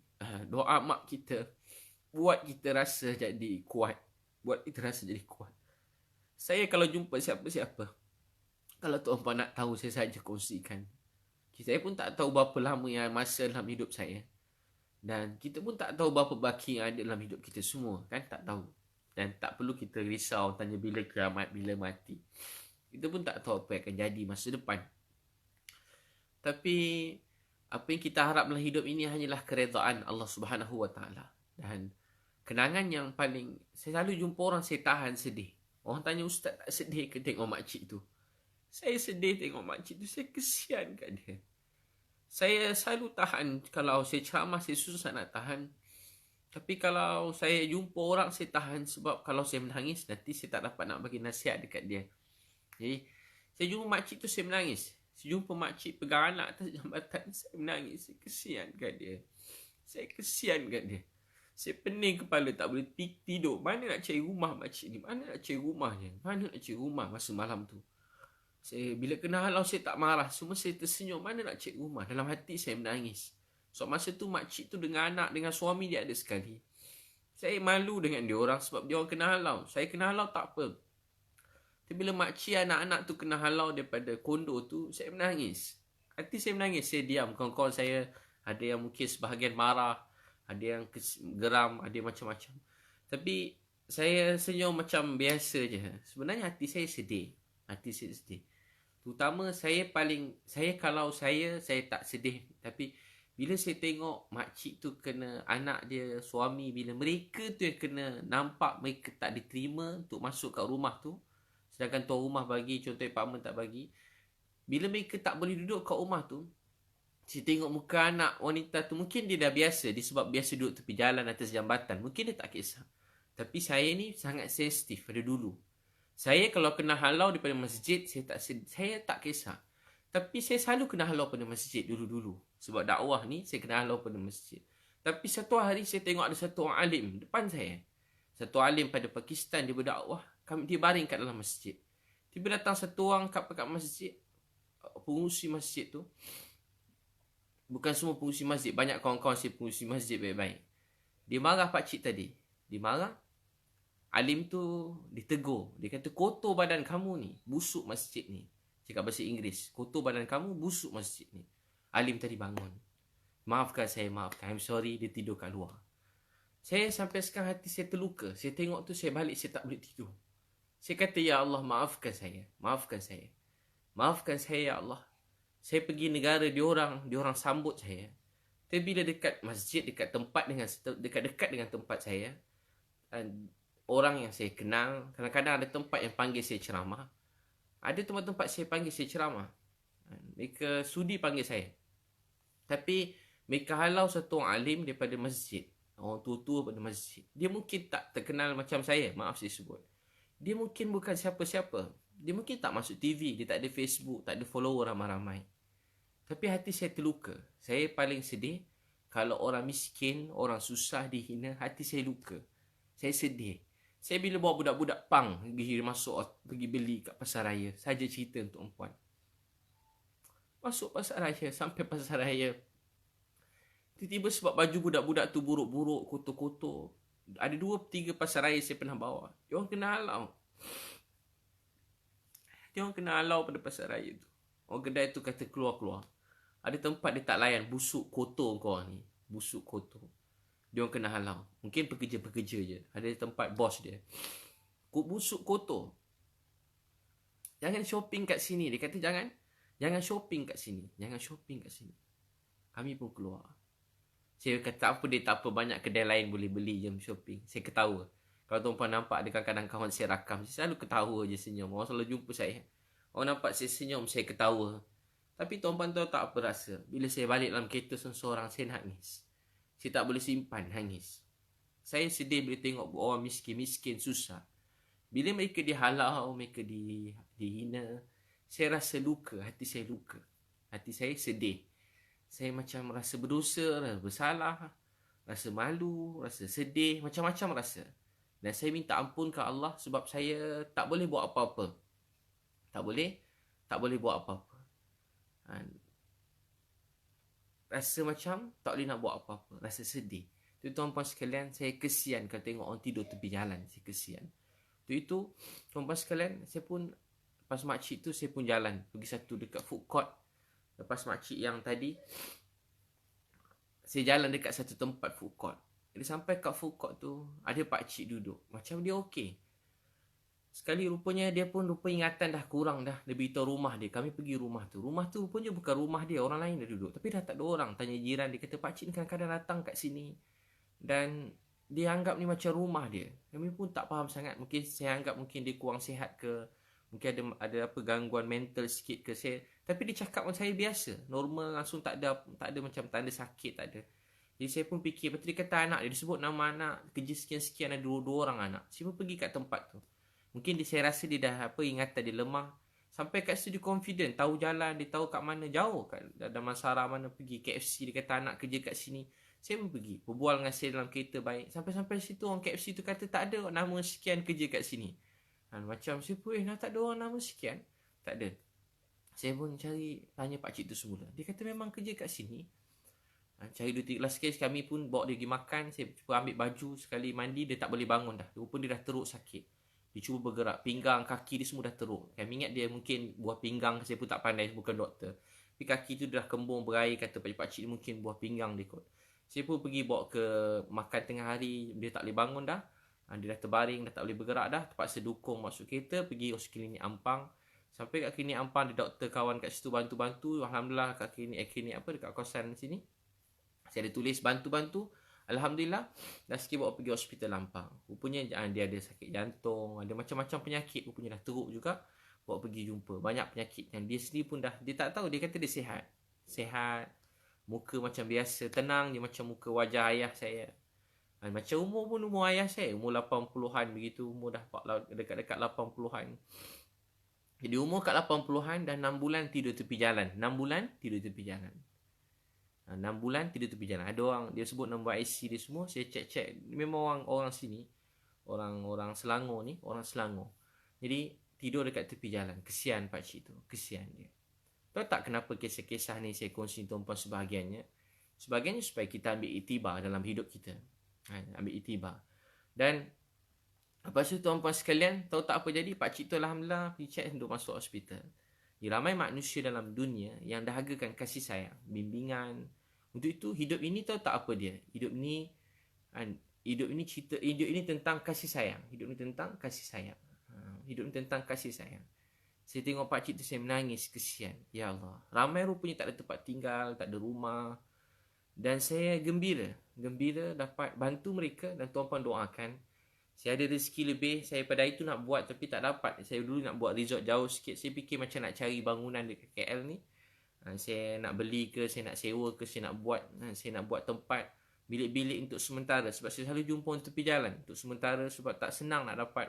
[SPEAKER 1] Doa mak kita buat kita rasa jadi kuat. Buat kita rasa jadi kuat. Saya kalau jumpa siapa-siapa, kalau tuan-puan nak tahu, saya saja kongsikan. Saya pun tak tahu berapa lama yang masa dalam hidup saya. Dan kita pun tak tahu berapa baki yang ada dalam hidup kita semua. Kan tak tahu. Dan tak perlu kita risau tanya bila kiamat, bila mati. Kita pun tak tahu apa yang akan jadi masa depan. Tapi apa yang kita harap dalam hidup ini hanyalah keredaan Allah Subhanahu Wa Taala. Dan kenangan yang paling, saya selalu jumpa orang saya tahan sedih. Orang tanya, ustaz tak sedih ke tengok makcik tu? Saya sedih tengok makcik tu. Saya kesian kat dia. Saya selalu tahan. Kalau saya ceramah, saya susah nak tahan. Tapi kalau saya jumpa orang, saya tahan. Sebab kalau saya menangis, nanti saya tak dapat nak bagi nasihat dekat dia. Jadi, saya jumpa makcik tu, saya menangis. Saya jumpa makcik pegang anak atas jambatan, saya menangis. Saya kesian kat dia. Saya kesian kat dia. Saya pening kepala, tak boleh tidur. Mana nak cari rumah makcik ni? Mana nak cari rumahnya? Mana nak cari rumah masa malam tu? Saya, bila kena halau, saya tak marah. Semua saya tersenyum. Mana nak cari rumah? Dalam hati saya menangis. So masa tu makcik tu dengan anak, dengan suami dia ada sekali. Saya malu dengan dia orang sebab dia orang kena halau. Saya kena halau tak apa. Tapi bila makcik anak-anak tu kena halau daripada kondo tu, saya menangis. Hati saya menangis. Saya diam. Kawan-kawan saya ada yang mungkin sebahagian marah. Ada yang geram. Ada macam-macam. Tapi saya senyum macam biasa je. Sebenarnya hati saya sedih. Hati saya sedih. Terutama saya kalau saya tak sedih. Tapi bila saya tengok makcik tu kena anak dia, suami, bila mereka tu yang kena nampak mereka tak diterima untuk masuk kat rumah tu, sedangkan tuan rumah bagi, contohnya Pak Man tak bagi. Bila mereka tak boleh duduk kat rumah tu, saya tengok muka anak wanita tu, mungkin dia dah biasa, dia sebab biasa duduk tepi jalan atas jambatan, mungkin dia tak kisah. Tapi saya ni sangat sensitif pada dulu. Saya kalau kena halau daripada masjid, saya tak kisah. Tapi saya selalu kena halau pada masjid dulu-dulu. Sebab dakwah ni, saya kena halau pada masjid. Tapi satu hari saya tengok ada satu orang alim depan saya. Satu alim pada Pakistan, dia berdakwah. Dia baring kat dalam masjid. Tiba datang satu orang kat masjid. Pengurusi masjid tu. Bukan semua pengurusi masjid. Banyak kawan-kawan saya pengurusi masjid baik-baik. Dia marah pakcik tadi. Dia marah. Alim tu ditegur. Dia kata, kotor badan kamu ni. Busuk masjid ni. Cakap bahasa Inggeris. Kotor badan kamu, busuk masjid ni. Alim tadi bangun. Maafkan saya, maafkan. I'm sorry, dia tidur kat luar. Saya sampai sekarang hati saya terluka. Saya tengok tu, saya balik, saya tak boleh tidur. Saya kata, ya Allah, maafkan saya. Maafkan saya. Maafkan saya, ya Allah. Saya pergi negara diorang sambut saya. Tapi bila dekat masjid, dekat-dekat dengan tempat saya, orang yang saya kenal, kadang-kadang ada tempat yang panggil saya ceramah. Ada tempat-tempat saya panggil saya ceramah. Mereka sudi panggil saya. Tapi mereka halau satu orang alim daripada masjid. Orang tua-tua pada masjid. Dia mungkin tak terkenal macam saya. Maaf saya sebut. Dia mungkin bukan siapa-siapa. Dia mungkin tak masuk TV. Dia tak ada Facebook. Tak ada follower ramai-ramai. Tapi hati saya terluka. Saya paling sedih kalau orang miskin, orang susah dihina, hati saya luka. Saya sedih. Saya bila bawa budak-budak pang pergi beli kat pasar raya. Saja cerita untuk puan. Masuk pasar raya, sampai pasar raya. Tiba-tiba sebab baju budak-budak tu buruk-buruk, kotor-kotor. Ada 2-3 pasar raya saya pernah bawa. Dia orang kena halau. Dia orang kena halau pada pasar raya tu. Orang kedai tu kata keluar-keluar. Ada tempat dia tak layan, busuk, kotor kau ni. Busuk, kotor. Dia orang kena halau. Mungkin pekerja-pekerja je. Ada tempat bos dia. Busuk, kotor. Jangan shopping kat sini. Dia kata jangan. Jangan shopping kat sini. Jangan shopping kat sini. Kami pun keluar. Saya kata tak apa. Banyak kedai lain boleh beli je shopping. Saya ketawa. Kalau tuan-puan nampak ada kadang-kadang kawan saya rakam. Saya selalu ketawa je senyum. Orang selalu jumpa saya. Orang nampak saya senyum, saya ketawa. Tapi tuan-puan tahu tak apa rasa. Bila saya balik dalam kereta seorang, saya nangis. Saya tak boleh simpan nangis. Saya sedih bila tengok orang miskin susah. Bila mereka dihalau, mereka dihina, saya rasa luka, hati saya luka. Hati saya sedih. Saya macam rasa berdosa, rasa bersalah, rasa malu, rasa sedih, macam-macam rasa. Dan saya minta ampun ke Allah sebab saya tak boleh buat apa-apa. Tak boleh buat apa-apa. Rasa macam tak boleh nak buat apa-apa. Rasa sedih. Jadi tuan-puan sekalian, saya kesian kalau tengok orang tidur tepi jalan. Saya kesian. Itu tuan-puan sekalian, saya pun lepas makcik tu saya pun jalan pergi satu dekat food court. Lepas makcik yang tadi, saya jalan dekat satu tempat food court. Jadi sampai kat food court tu, ada pakcik duduk. Macam dia okey. Sekali rupanya dia pun lupa ingatan dah kurang dah. Dia beritahu rumah dia. Kami pergi rumah tu. Rumah tu rupanya bukan rumah dia. Orang lain dah duduk. Tapi dah tak ada orang. Tanya jiran. Dia kata pakcik ni kadang-kadang datang kat sini. Dan dia anggap ni macam rumah dia. Kami pun tak faham sangat. Mungkin saya anggap mungkin dia kurang sihat ke. Mungkin ada apa gangguan mental sikit ke. Tapi dia cakap dengan saya biasa. Normal langsung tak ada macam tanda sakit. Tak ada. Jadi saya pun fikir. Betul dia kata anak dia. Dia sebut nama anak. Kerja sekian-sekian ada dua orang anak. Saya pun pergi kat tempat tu. Mungkin saya rasa dia dah ingatan dia lemah. Sampai kat situ dia confident. Tahu jalan, dia tahu kat mana. Jauh kat Damansara mana pergi. KFC, dia kata anak kerja kat sini. Saya pun pergi. Berbual dengan saya dalam kereta baik. Sampai-sampai situ orang KFC tu kata tak ada nama sekian kerja kat sini. Macam saya pun tak ada orang nama sekian. Tak ada. Saya pun tanya pakcik tu semula. Dia kata memang kerja kat sini. Cari 2-3 last case kami pun bawa dia pergi makan. Saya cuba ambil baju. Sekali mandi dia tak boleh bangun dah. Rupanya dia dah teruk sakit. Dia cuba bergerak. Pinggang, kaki dia semua dah teruk. Kami ingat dia mungkin buah pinggang. Saya pun tak pandai. Bukan doktor. Tapi kaki tu dah kembung berair. Kata pakcik dia mungkin buah pinggang dia kot. Saya pun pergi bawa ke makan tengah hari. Dia tak boleh bangun dah. Dia dah terbaring. Dah tak boleh bergerak dah. Terpaksa dukung masuk kereta. Pergi klinik Ampang. Sampai kat klinik Ampang. Ada doktor kawan kat situ bantu-bantu. Alhamdulillah kat klinik dekat kawasan sini. Saya ada tulis bantu-bantu. Alhamdulillah, dah sikit bawa pergi hospital Ampang. Rupanya dia ada sakit jantung, ada macam-macam penyakit. Rupanya dah teruk juga. Bawa pergi jumpa. Banyak penyakit yang dia sendiri pun dia tak tahu. Dia kata dia sihat. Sihat. Muka macam biasa. Tenang. Dia macam muka wajah ayah saya. Macam umur pun umur ayah saya. Umur 80-an begitu. Umur dah dekat-dekat 80-an. Jadi umur kat 80-an dah 6 bulan tidur tepi jalan. 6 bulan tidur tepi jalan. 6 bulan tidur tepi jalan. Ada orang dia sebut nombor IC dia semua. Saya cek. Memang orang sini. Orang Selangor ni. Orang Selangor. Jadi tidur dekat tepi jalan. Kesian pakcik tu. Kesian dia. Tahu tak kenapa kisah-kisah ni saya kongsi tuan-puan sebahagiannya? Sebahagiannya supaya kita ambil iktibar dalam hidup kita. Ambil iktibar. Dan lepas tu tuan-puan sekalian. Tahu tak apa jadi? Pakcik tu Alhamdulillah pergi check untuk masuk hospital. Ramai manusia dalam dunia yang dahagakan kasih sayang. Bimbingan. Untuk itu hidup ini tahu tak apa dia? Hidup ini tentang kasih sayang. Hidup ini tentang kasih sayang. Hidup ini tentang kasih sayang. Saya tengok pakcik tu saya menangis kesian. Ya Allah. Ramai rupanya tak ada tempat tinggal, tak ada rumah. Dan saya gembira dapat bantu mereka dan tuan-puan doakan. Saya ada rezeki lebih, saya pada itu nak buat tapi tak dapat. Saya dulu nak buat resort jauh sikit. Saya fikir macam nak cari bangunan dekat KL ni. Saya nak beli ke, saya nak sewa ke, saya nak buat tempat bilik-bilik untuk sementara. Sebab saya selalu jumpa orang tepi jalan. Untuk sementara sebab tak senang nak dapat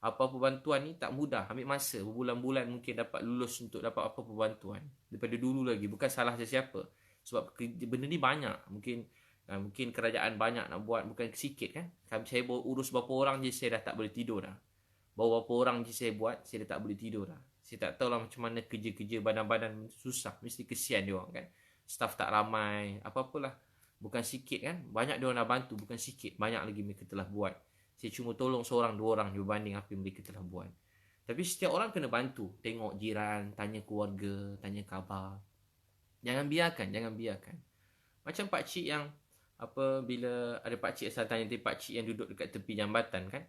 [SPEAKER 1] apa-apa bantuan ni, tak mudah. Ambil masa, berbulan-bulan mungkin dapat lulus untuk dapat apa-apa bantuan. Daripada dulu lagi, bukan salah sesiapa. Sebab benda ni banyak. Mungkin kerajaan banyak nak buat, bukan sikit kan. Saya baru urus berapa orang je, saya dah tak boleh tidur dah. Baru berapa orang je saya buat, saya dah tak boleh tidur dah. Saya tak tahulah macam mana kerja-kerja badan-badan susah. Mesti kesian dia orang kan. Staff tak ramai, apa-apalah. Bukan sikit kan. Banyak dia orang dah bantu, bukan sikit. Banyak lagi mereka telah buat. Saya cuma tolong seorang, dua orang berbanding apa yang mereka telah buat. Tapi setiap orang kena bantu. Tengok jiran, tanya keluarga, tanya khabar. Jangan biarkan. Macam pakcik yang bila ada pakcik asal tanya pakcik yang duduk dekat tepi jambatan kan.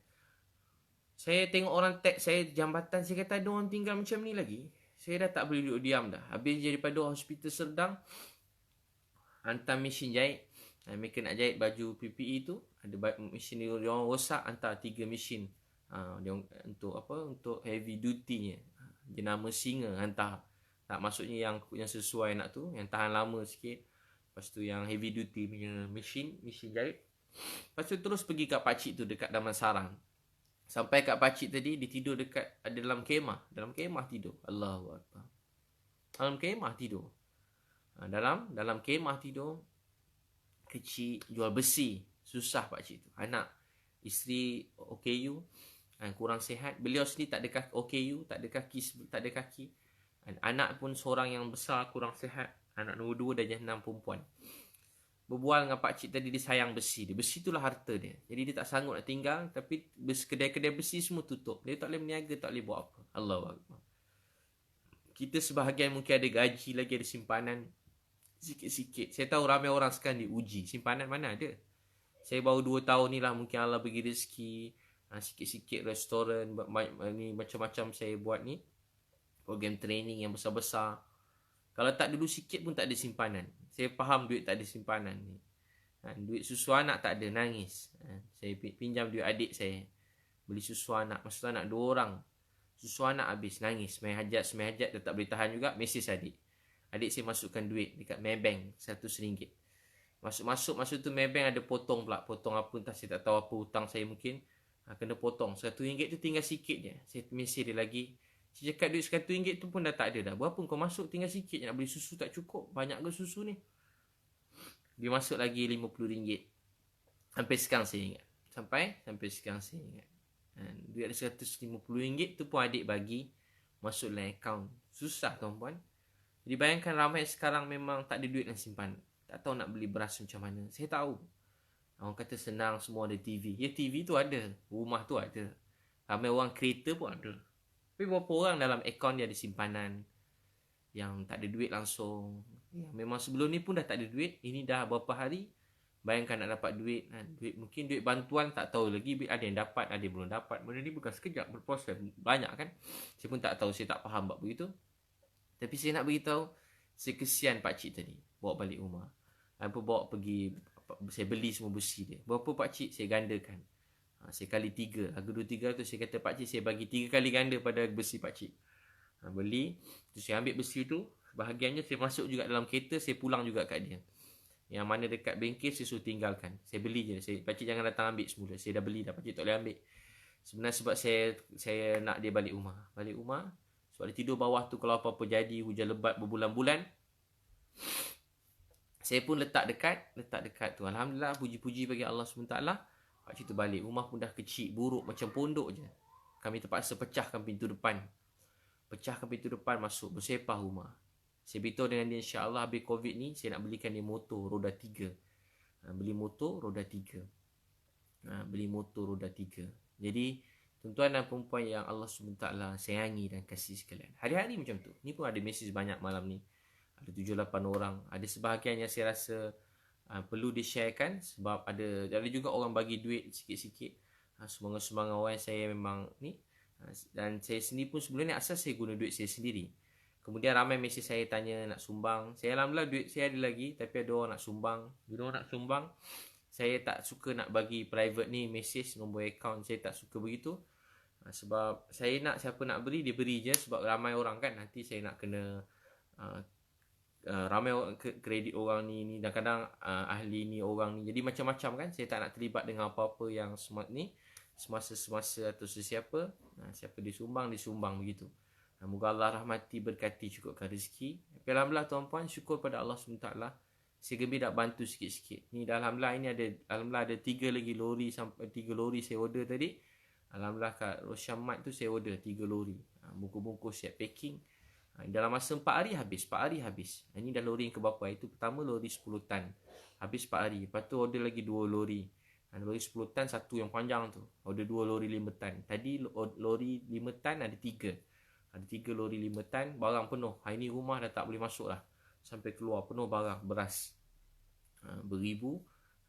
[SPEAKER 1] Saya tengok orang tag saya jambatan, saya kata ada orang tinggal macam ni lagi. Saya dah tak boleh duduk diam dah. Habis daripada hospital Serdang, hantar mesin jahit. Mereka nak jahit baju PPE tu. Ada mesin dia orang rosak, hantar 3 mesin. Untuk heavy duty-nya. Jenama singa hantar. Tak maksudnya yang sesuai nak tu, yang tahan lama sikit. Lepas tu yang heavy duty punya mesin jahit. Lepas tu terus pergi kat pakcik tu dekat Damansara. Sampai kat pakcik tadi, dia tidur ada dalam kemah. Dalam kemah tidur. Allahu Akbar. Dalam kemah tidur. Dalam kemah tidur. Kecil, jual besi. Susah pakcik tu. Anak, isteri OKU. Kurang sihat. Beliau sendiri tak ada kaki, OKU, tak ada kaki. Anak pun seorang yang besar, kurang sihat. Anak nombor 2 dan 6 perempuan. berbual dengan pakcik tadi, dia sayang besi dia. Besi itulah harta dia. Jadi dia tak sanggup nak tinggal, tapi kedai-kedai besi semua tutup. Dia tak boleh berniaga, tak boleh buat apa. Allahu Akbar. Kita sebahagian mungkin ada gaji lagi, ada simpanan sikit-sikit. Saya tahu ramai orang sekarang diuji. Simpanan mana ada? Saya baru 2 tahun ni lah mungkin Allah bagi rezeki. Sikit-sikit restoran ni, macam-macam saya buat ni. Program training yang besar-besar. Kalau tak dulu sikit pun tak ada simpanan. Saya faham duit tak ada simpanan ni. Duit susu anak tak ada, nangis. Saya pinjam duit adik saya. Beli susu anak. Masa tu anak 2 orang. Susu anak habis, nangis. Semai hajat dia tak boleh tahan juga. Mesej adik. Adik saya masukkan duit dekat Maybank RM100. Masuk masa tu Maybank ada potong pula. Potong apa entah, saya tak tahu apa hutang saya mungkin. Kena potong. RM100 tu tinggal sikit je. Saya mesej dia lagi. Saya cakap duit RM100 tu pun dah tak ada dah. Berapa kau masuk, tinggal sikit je. Nak beli susu tak cukup. Banyak ke susu ni? Dia masuk lagi RM50. Sampai sekarang saya ingat. Sampai sekarang saya ingat. Duit ada RM150 tu pun adik bagi masuk dalam akaun. Susah tuan-puan. Jadi bayangkan ramai sekarang memang tak ada duit dalam simpan. Tak tahu nak beli beras macam mana. Saya tahu. Orang kata senang, semua ada TV. Ya, TV tu ada. Rumah tu ada. Ramai orang kereta pun ada. Tapi berapa orang dalam akaun dia ada simpanan yang tak ada duit langsung. Ya, memang sebelum ni pun dah tak ada duit. Ini dah berapa hari. Bayangkan nak dapat duit. Mungkin duit bantuan tak tahu lagi. Ada yang dapat, ada yang belum dapat. Benda ni bukan sekejap, berproses. Banyak kan. Saya pun tak tahu. Saya tak faham bab begitu. Tapi saya nak beritahu, saya kesian pakcik tadi. Bawa balik rumah. Bawa pergi, saya beli semua besi dia. Berapa pakcik saya gandakan. Saya kali 3. Harga 2-3 tu saya kata pakcik saya bagi 3 kali ganda pada besi pakcik. Beli. Terus saya ambil besi tu. Bahagiannya saya masuk juga dalam kereta. Saya pulang juga kat dia. Yang mana dekat bengkel saya suruh tinggalkan. Saya beli je. Pakcik jangan datang ambil semula. Saya dah beli dah. Pakcik tak boleh ambil. Sebenarnya sebab saya nak dia balik rumah. Balik rumah. Sebab dia tidur bawah tu. Kalau apa-apa jadi, hujan lebat berbulan-bulan, saya pun letak dekat tu. Alhamdulillah, puji-puji bagi Allah SWT. Pakcik tu balik. Rumah pun dah kecil, buruk, macam pondok je. Kami terpaksa pecahkan pintu depan. Masuk, bersepah rumah. Saya beritahu dengan dia, insyaAllah habis COVID ni, saya nak belikan dia motor roda 3. Beli motor roda 3. Jadi, tuan-tuan dan perempuan yang Allah SWT sayangi dan kasih sekalian. Hari-hari macam tu. Ni pun ada mesej banyak malam ni. Ada 7-8 orang. Ada sebahagian yang saya rasa perlu di-sharekan. Sebab ada juga orang bagi duit sikit-sikit. Semangat-semangat orang saya memang ni. Dan saya sendiri pun sebelum ni asal saya guna duit saya sendiri. Kemudian ramai mesej saya tanya nak sumbang. Saya alhamdulillah duit saya ada lagi. Tapi ada orang nak sumbang. Bila orang nak sumbang, saya tak suka nak bagi private ni mesej nombor akaun. Saya tak suka begitu. Sebab saya nak siapa nak beri, dia beri je. Sebab ramai orang kan. Nanti saya nak kena ramai orang kredit orang ni dan kadang ahli ni orang ni. Jadi macam-macam kan. Saya tak nak terlibat dengan apa-apa yang smart ni. Semasa atau sesiapa. Siapa disumbang begitu. Moga Allah rahmati, berkati, cukupkan rezeki. Tapi alhamdulillah tuan-puan, syukur pada Allah SWT. Saya gembira nak bantu sikit-sikit. Ni dah alhamdulillah, ini ada 3 lagi lori, sampai 3 lori saya order tadi. Alhamdulillah kat Rosyamat tu saya order 3 lori. Bungkus-bungkus siap packing. Dalam masa 4 hari habis. 4 hari habis. Ini dah lori yang keberapa? Itu pertama lori 10 tan. Habis 4 hari. Lepas tu order lagi 2 lori. Lori 10 tan, satu yang panjang tu. Order 2 lori 5 tan. Tadi lori 5 tan ada 3. Ada 3 lori 5 tan. Barang penuh. Hari ni rumah dah tak boleh masuk lah. Sampai keluar penuh barang. Beras. Beribu.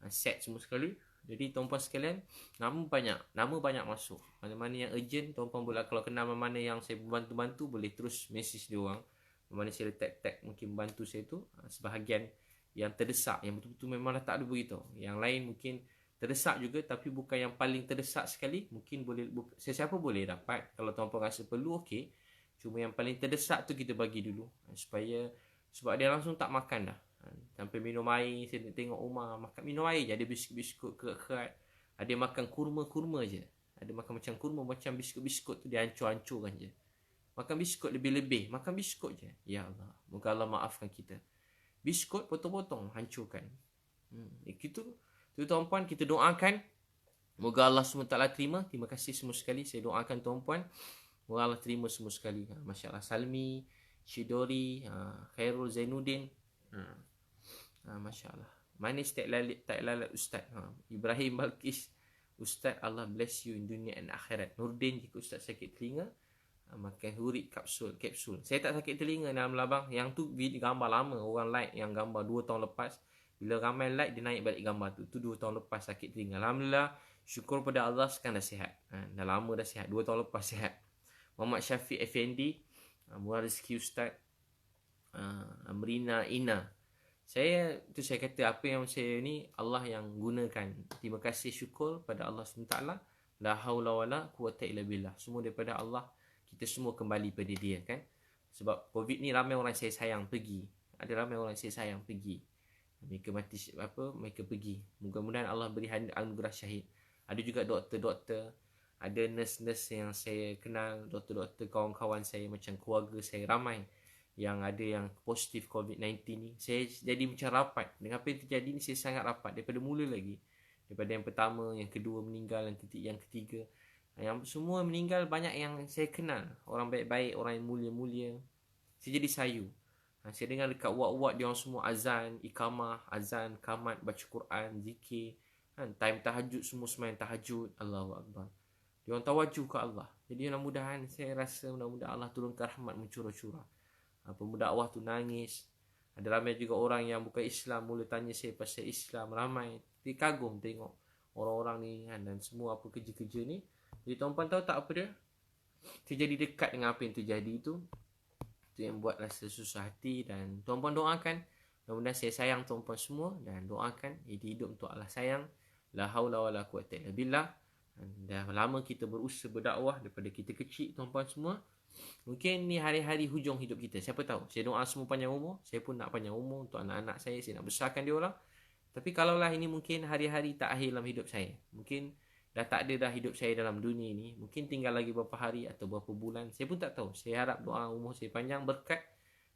[SPEAKER 1] Set semua sekali. Jadi tuan-puan sekalian, nama banyak masuk. Mana-mana yang urgent, tuan-puan boleh, kalau kenal mana-mana yang saya bantu-bantu, boleh terus message dia orang. Mana saya tag mungkin bantu saya tu. Sebahagian yang terdesak, yang betul-betul memang dah tak ada beritahu. Yang lain mungkin terdesak juga, tapi bukan yang paling terdesak sekali. Mungkin boleh, sesiapa boleh dapat. Kalau tuan-puan rasa perlu, okey. Cuma yang paling terdesak tu kita bagi dulu. Sebab dia langsung tak makan dah. Sampai minum air. Saya tengok rumah makan minum air je. Ada biskut-biskut kerat. Ada makan kurma-kurma je. Ada makan macam kurma. Macam biskut-biskut tu dia hancur-hancurkan je. Makan biskut lebih-lebih. Makan biskut je. Ya Allah, moga Allah maafkan kita. Biskut potong-potong, hancurkan. Itu tuan-puan, kita doakan. Moga Allah SWT terima. Terima kasih semua sekali. Saya doakan tuan-puan, moga Allah terima semua sekali. Masya Allah. Salmi, Shidori, Khairul Zainuddin. Masya Allah. Manis tak lalat Ustaz. Ibrahim Balkis, Ustaz, Allah bless you in dunia and akhirat. Nurdin, jika Ustaz sakit telinga, makan hurik kapsul. Saya tak sakit telinga dalam labang. Yang tu gambar lama. Orang like yang gambar 2 tahun lepas. Bila ramai like, dia naik balik gambar tu. Tu 2 tahun lepas sakit telinga. Alhamdulillah, syukur pada Allah sekarang dah sihat. Dah lama dah sihat. 2 tahun lepas sihat. Muhammad Syafiq Effendi, Murah Rezeki Ustaz, Amrina Ina. Saya kata apa yang saya ni Allah yang gunakan. Terima kasih, syukur pada Allah SWT. La haula wala quwata illa billah. Semua daripada Allah. Kita semua kembali pada dia kan. Sebab COVID ni ramai orang saya sayang pergi. Ada ramai orang saya sayang pergi. Mereka mati mereka pergi. Mudah-mudahan Allah beri anugerah syahid. Ada juga doktor-doktor, ada nurse-nurse yang saya kenal, doktor-doktor kawan-kawan saya macam keluarga saya ramai yang ada yang positif COVID-19 ni. Saya jadi macam rapat. Dengan apa yang terjadi ni saya sangat rapat daripada mula lagi. Daripada yang pertama, yang kedua meninggal, yang ketiga. Yang semua meninggal banyak yang saya kenal. Orang baik-baik, orang yang mulia-mulia. Saya jadi sayu. Saya dengar dekat wad-wad dia orang semua azan, iqamah, azan, kamat, baca Quran, zikir. Time tahajud semua semayang tahajud. Allahu Akbar. Dia orang tawajuh ke Allah. Jadi mudah-mudahan saya rasa mudah-mudahan Allah turunkan rahmat mencurah-curah. Pemuda dakwah tu nangis. Ada ramai juga orang yang bukan Islam mula tanya saya pasal Islam. Ramai. Dia kagum tengok orang-orang ni kan, dan semua apa kerja-kerja ni. Jadi tuan-puan tahu tak apa dia? Saya jadi dekat dengan apa yang terjadi tu. Itu yang buat rasa susah hati. Dan tuan-puan doakan. Mudah-mudahan saya sayang tuan-puan semua. Dan doakan hidup untuk Allah sayang. La haula wa la quwata illa billah. Dah lama kita berusaha berdakwah daripada kita kecil tuan-puan semua. Mungkin ni hari-hari hujung hidup kita. Siapa tahu. Saya doa semua panjang umur. Saya pun nak panjang umur untuk anak-anak saya. Saya nak besarkan dia orang. Tapi kalaulah ini mungkin hari-hari tak akhir dalam hidup saya. Mungkin dah tak ada dah hidup saya dalam dunia ni. Mungkin tinggal lagi beberapa hari atau beberapa bulan. Saya pun tak tahu. Saya harap doa umur saya panjang berkat.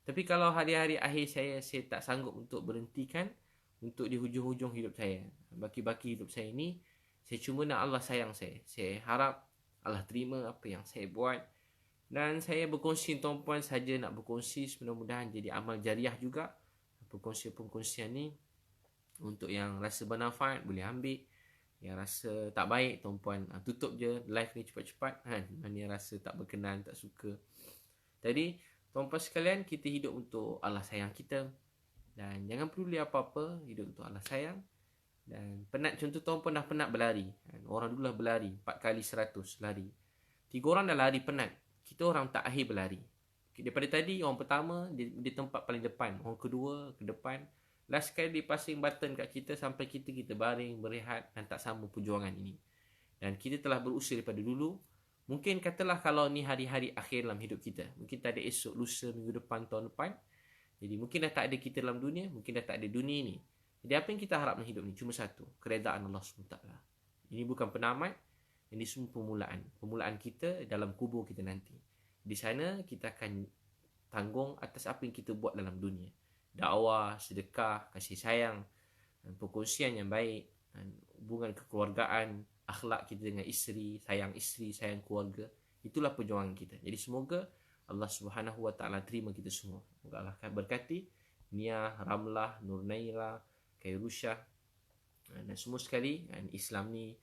[SPEAKER 1] Tapi kalau hari-hari akhir saya tak sanggup untuk berhentikan. Untuk di hujung-hujung hidup saya. Baki-baki hidup saya ni. Saya cuma nak Allah sayang saya. Saya harap Allah terima apa yang saya buat. Dan saya berkongsi tuan-puan saja nak berkongsi. Mudah-mudahan jadi amal jariah juga. Perkongsian-perkongsian ni. Untuk yang rasa bermanfaat boleh ambil. Yang rasa tak baik tuan-puan tutup je live ni cepat-cepat. Mana yang rasa tak berkenan, tak suka. Jadi tuan-puan sekalian, kita hidup untuk Allah sayang kita. Dan jangan peduli apa-apa. Hidup untuk Allah sayang. Dan penat, contoh tuan-puan dah penat berlari. Orang dulu lah berlari 4 kali 100 lari. 3 orang dah lari penat. Kita orang tak akhir berlari. Daripada tadi orang pertama di tempat paling depan, orang kedua ke depan. Last sekali dia passing button kat kita sampai kita baring, berehat dan tak sambung perjuangan ini. Dan kita telah berusaha daripada dulu. Mungkin katalah kalau ni hari-hari akhir dalam hidup kita. Mungkin tak ada esok, lusa, minggu depan, tahun depan. Jadi mungkin dah tak ada kita dalam dunia. Mungkin dah tak ada dunia ni. Jadi apa yang kita harap dalam hidup ni? Cuma satu. Keredaan Allah SWT. Ini bukan penamat. Ini semua permulaan. Permulaan kita dalam kubur kita nanti. Di sana kita akan tanggung atas apa yang kita buat dalam dunia. Dakwah, sedekah, kasih sayang, perkongsian yang baik, hubungan kekeluargaan, akhlak kita dengan isteri, sayang keluarga. Itulah perjuangan kita. Jadi semoga Allah Subhanahu Wa Taala terima kita semua. Semoga Allah akan berkati Nia, Ramlah, Nurnaila, Kairusyah dan semua sekali. Dan Islam ni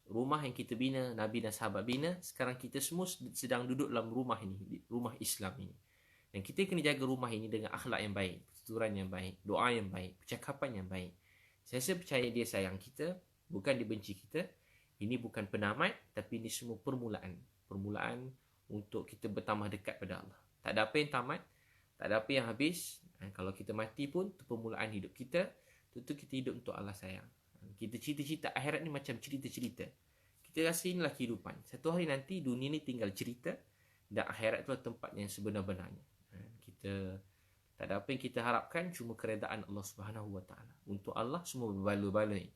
[SPEAKER 1] rumah yang kita bina, Nabi dan sahabat bina. Sekarang kita semua sedang duduk dalam rumah ini, rumah Islam ini. Dan kita kena jaga rumah ini dengan akhlak yang baik, pertuturan yang baik, doa yang baik, percakapan yang baik. Saya percaya dia sayang kita, bukan dia benci kita. Ini bukan penamat, tapi ini semua permulaan. Permulaan untuk kita bertambah dekat pada Allah. Tak ada apa yang tamat, tak ada apa yang habis. Dan kalau kita mati pun, itu permulaan hidup kita. Tentu kita hidup untuk Allah sayang. Kita cerita-cerita akhirat ni macam cerita-cerita. Kita rasa inilah kehidupan. Satu hari nanti dunia ni tinggal cerita. Dan akhirat itulah tempat yang sebenar-benarnya. Kita tak ada apa yang kita harapkan, cuma keredaan Allah Subhanahu Wa Taala. Untuk Allah semua berbaloi-baloi.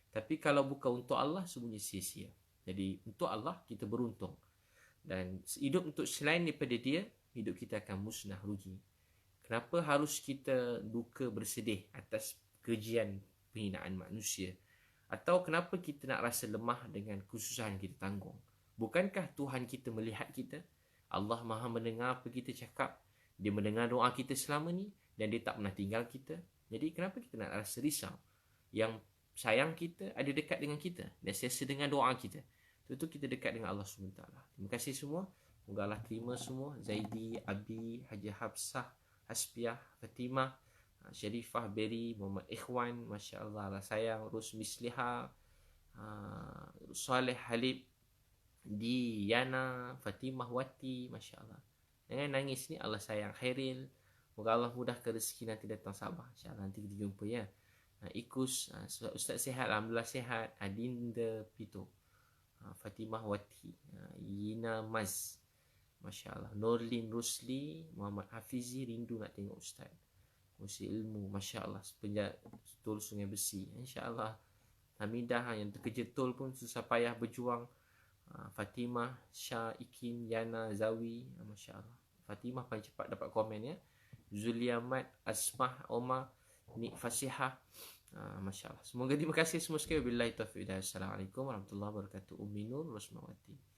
[SPEAKER 1] Tapi kalau bukan untuk Allah, semuanya sia-sia. Jadi untuk Allah kita beruntung. Dan hidup untuk selain daripada dia, hidup kita akan musnah, rugi. Kenapa harus kita duka bersedih atas kejian penghinaan manusia? Atau kenapa kita nak rasa lemah dengan kesusahan kita tanggung? Bukankah Tuhan kita melihat kita? Allah Maha mendengar apa kita cakap. Dia mendengar doa kita selama ni. Dan dia tak pernah tinggal kita. Jadi kenapa kita nak rasa risau? yang sayang kita, ada dekat dengan kita, dan sesa dengan doa kita. Tentu kita dekat dengan Allah SWT. Terima kasih semua. Semoga Allah terima semua. Zaidi, Abi, Haji Hafsah, Hasbiah, Fatimah, Syarifah, Berry, Muhammad Ikhwan, Masya Allah, Allah sayang, Rus Misliha, Saleh Halib, Diana, Fatimah Wati, Masya Allah. Jangan nangis ni, Allah sayang. Khairil, moga Allah mudahkan rezeki nanti datang Sabah. InsyaAllah nanti kita jumpa ya. Ikus, Ustaz sihat, Alhamdulillah sihat. Adinda Pito, Fatimah Wati, Yina Maz, Masya Allah. Norlin Rusli, Muhammad Hafizi, rindu nak tengok Ustaz. Musi ilmu, Masya Allah. Tol Sungai Besi, Insya Allah. Hamidah yang terkerja tol pun susah payah berjuang. Fatimah, Syah, Ikin, Yana, Zawi, Masya Allah. Fatimah paling cepat dapat komen ya. Zuliamat, Asmah, Omar, Nik Fasihah, Masya Allah. Semoga terima kasih semua sekali. Wabillahi taufiq. Assalamualaikum warahmatullahi wabarakatuh. Ummi Nur Rosmawati.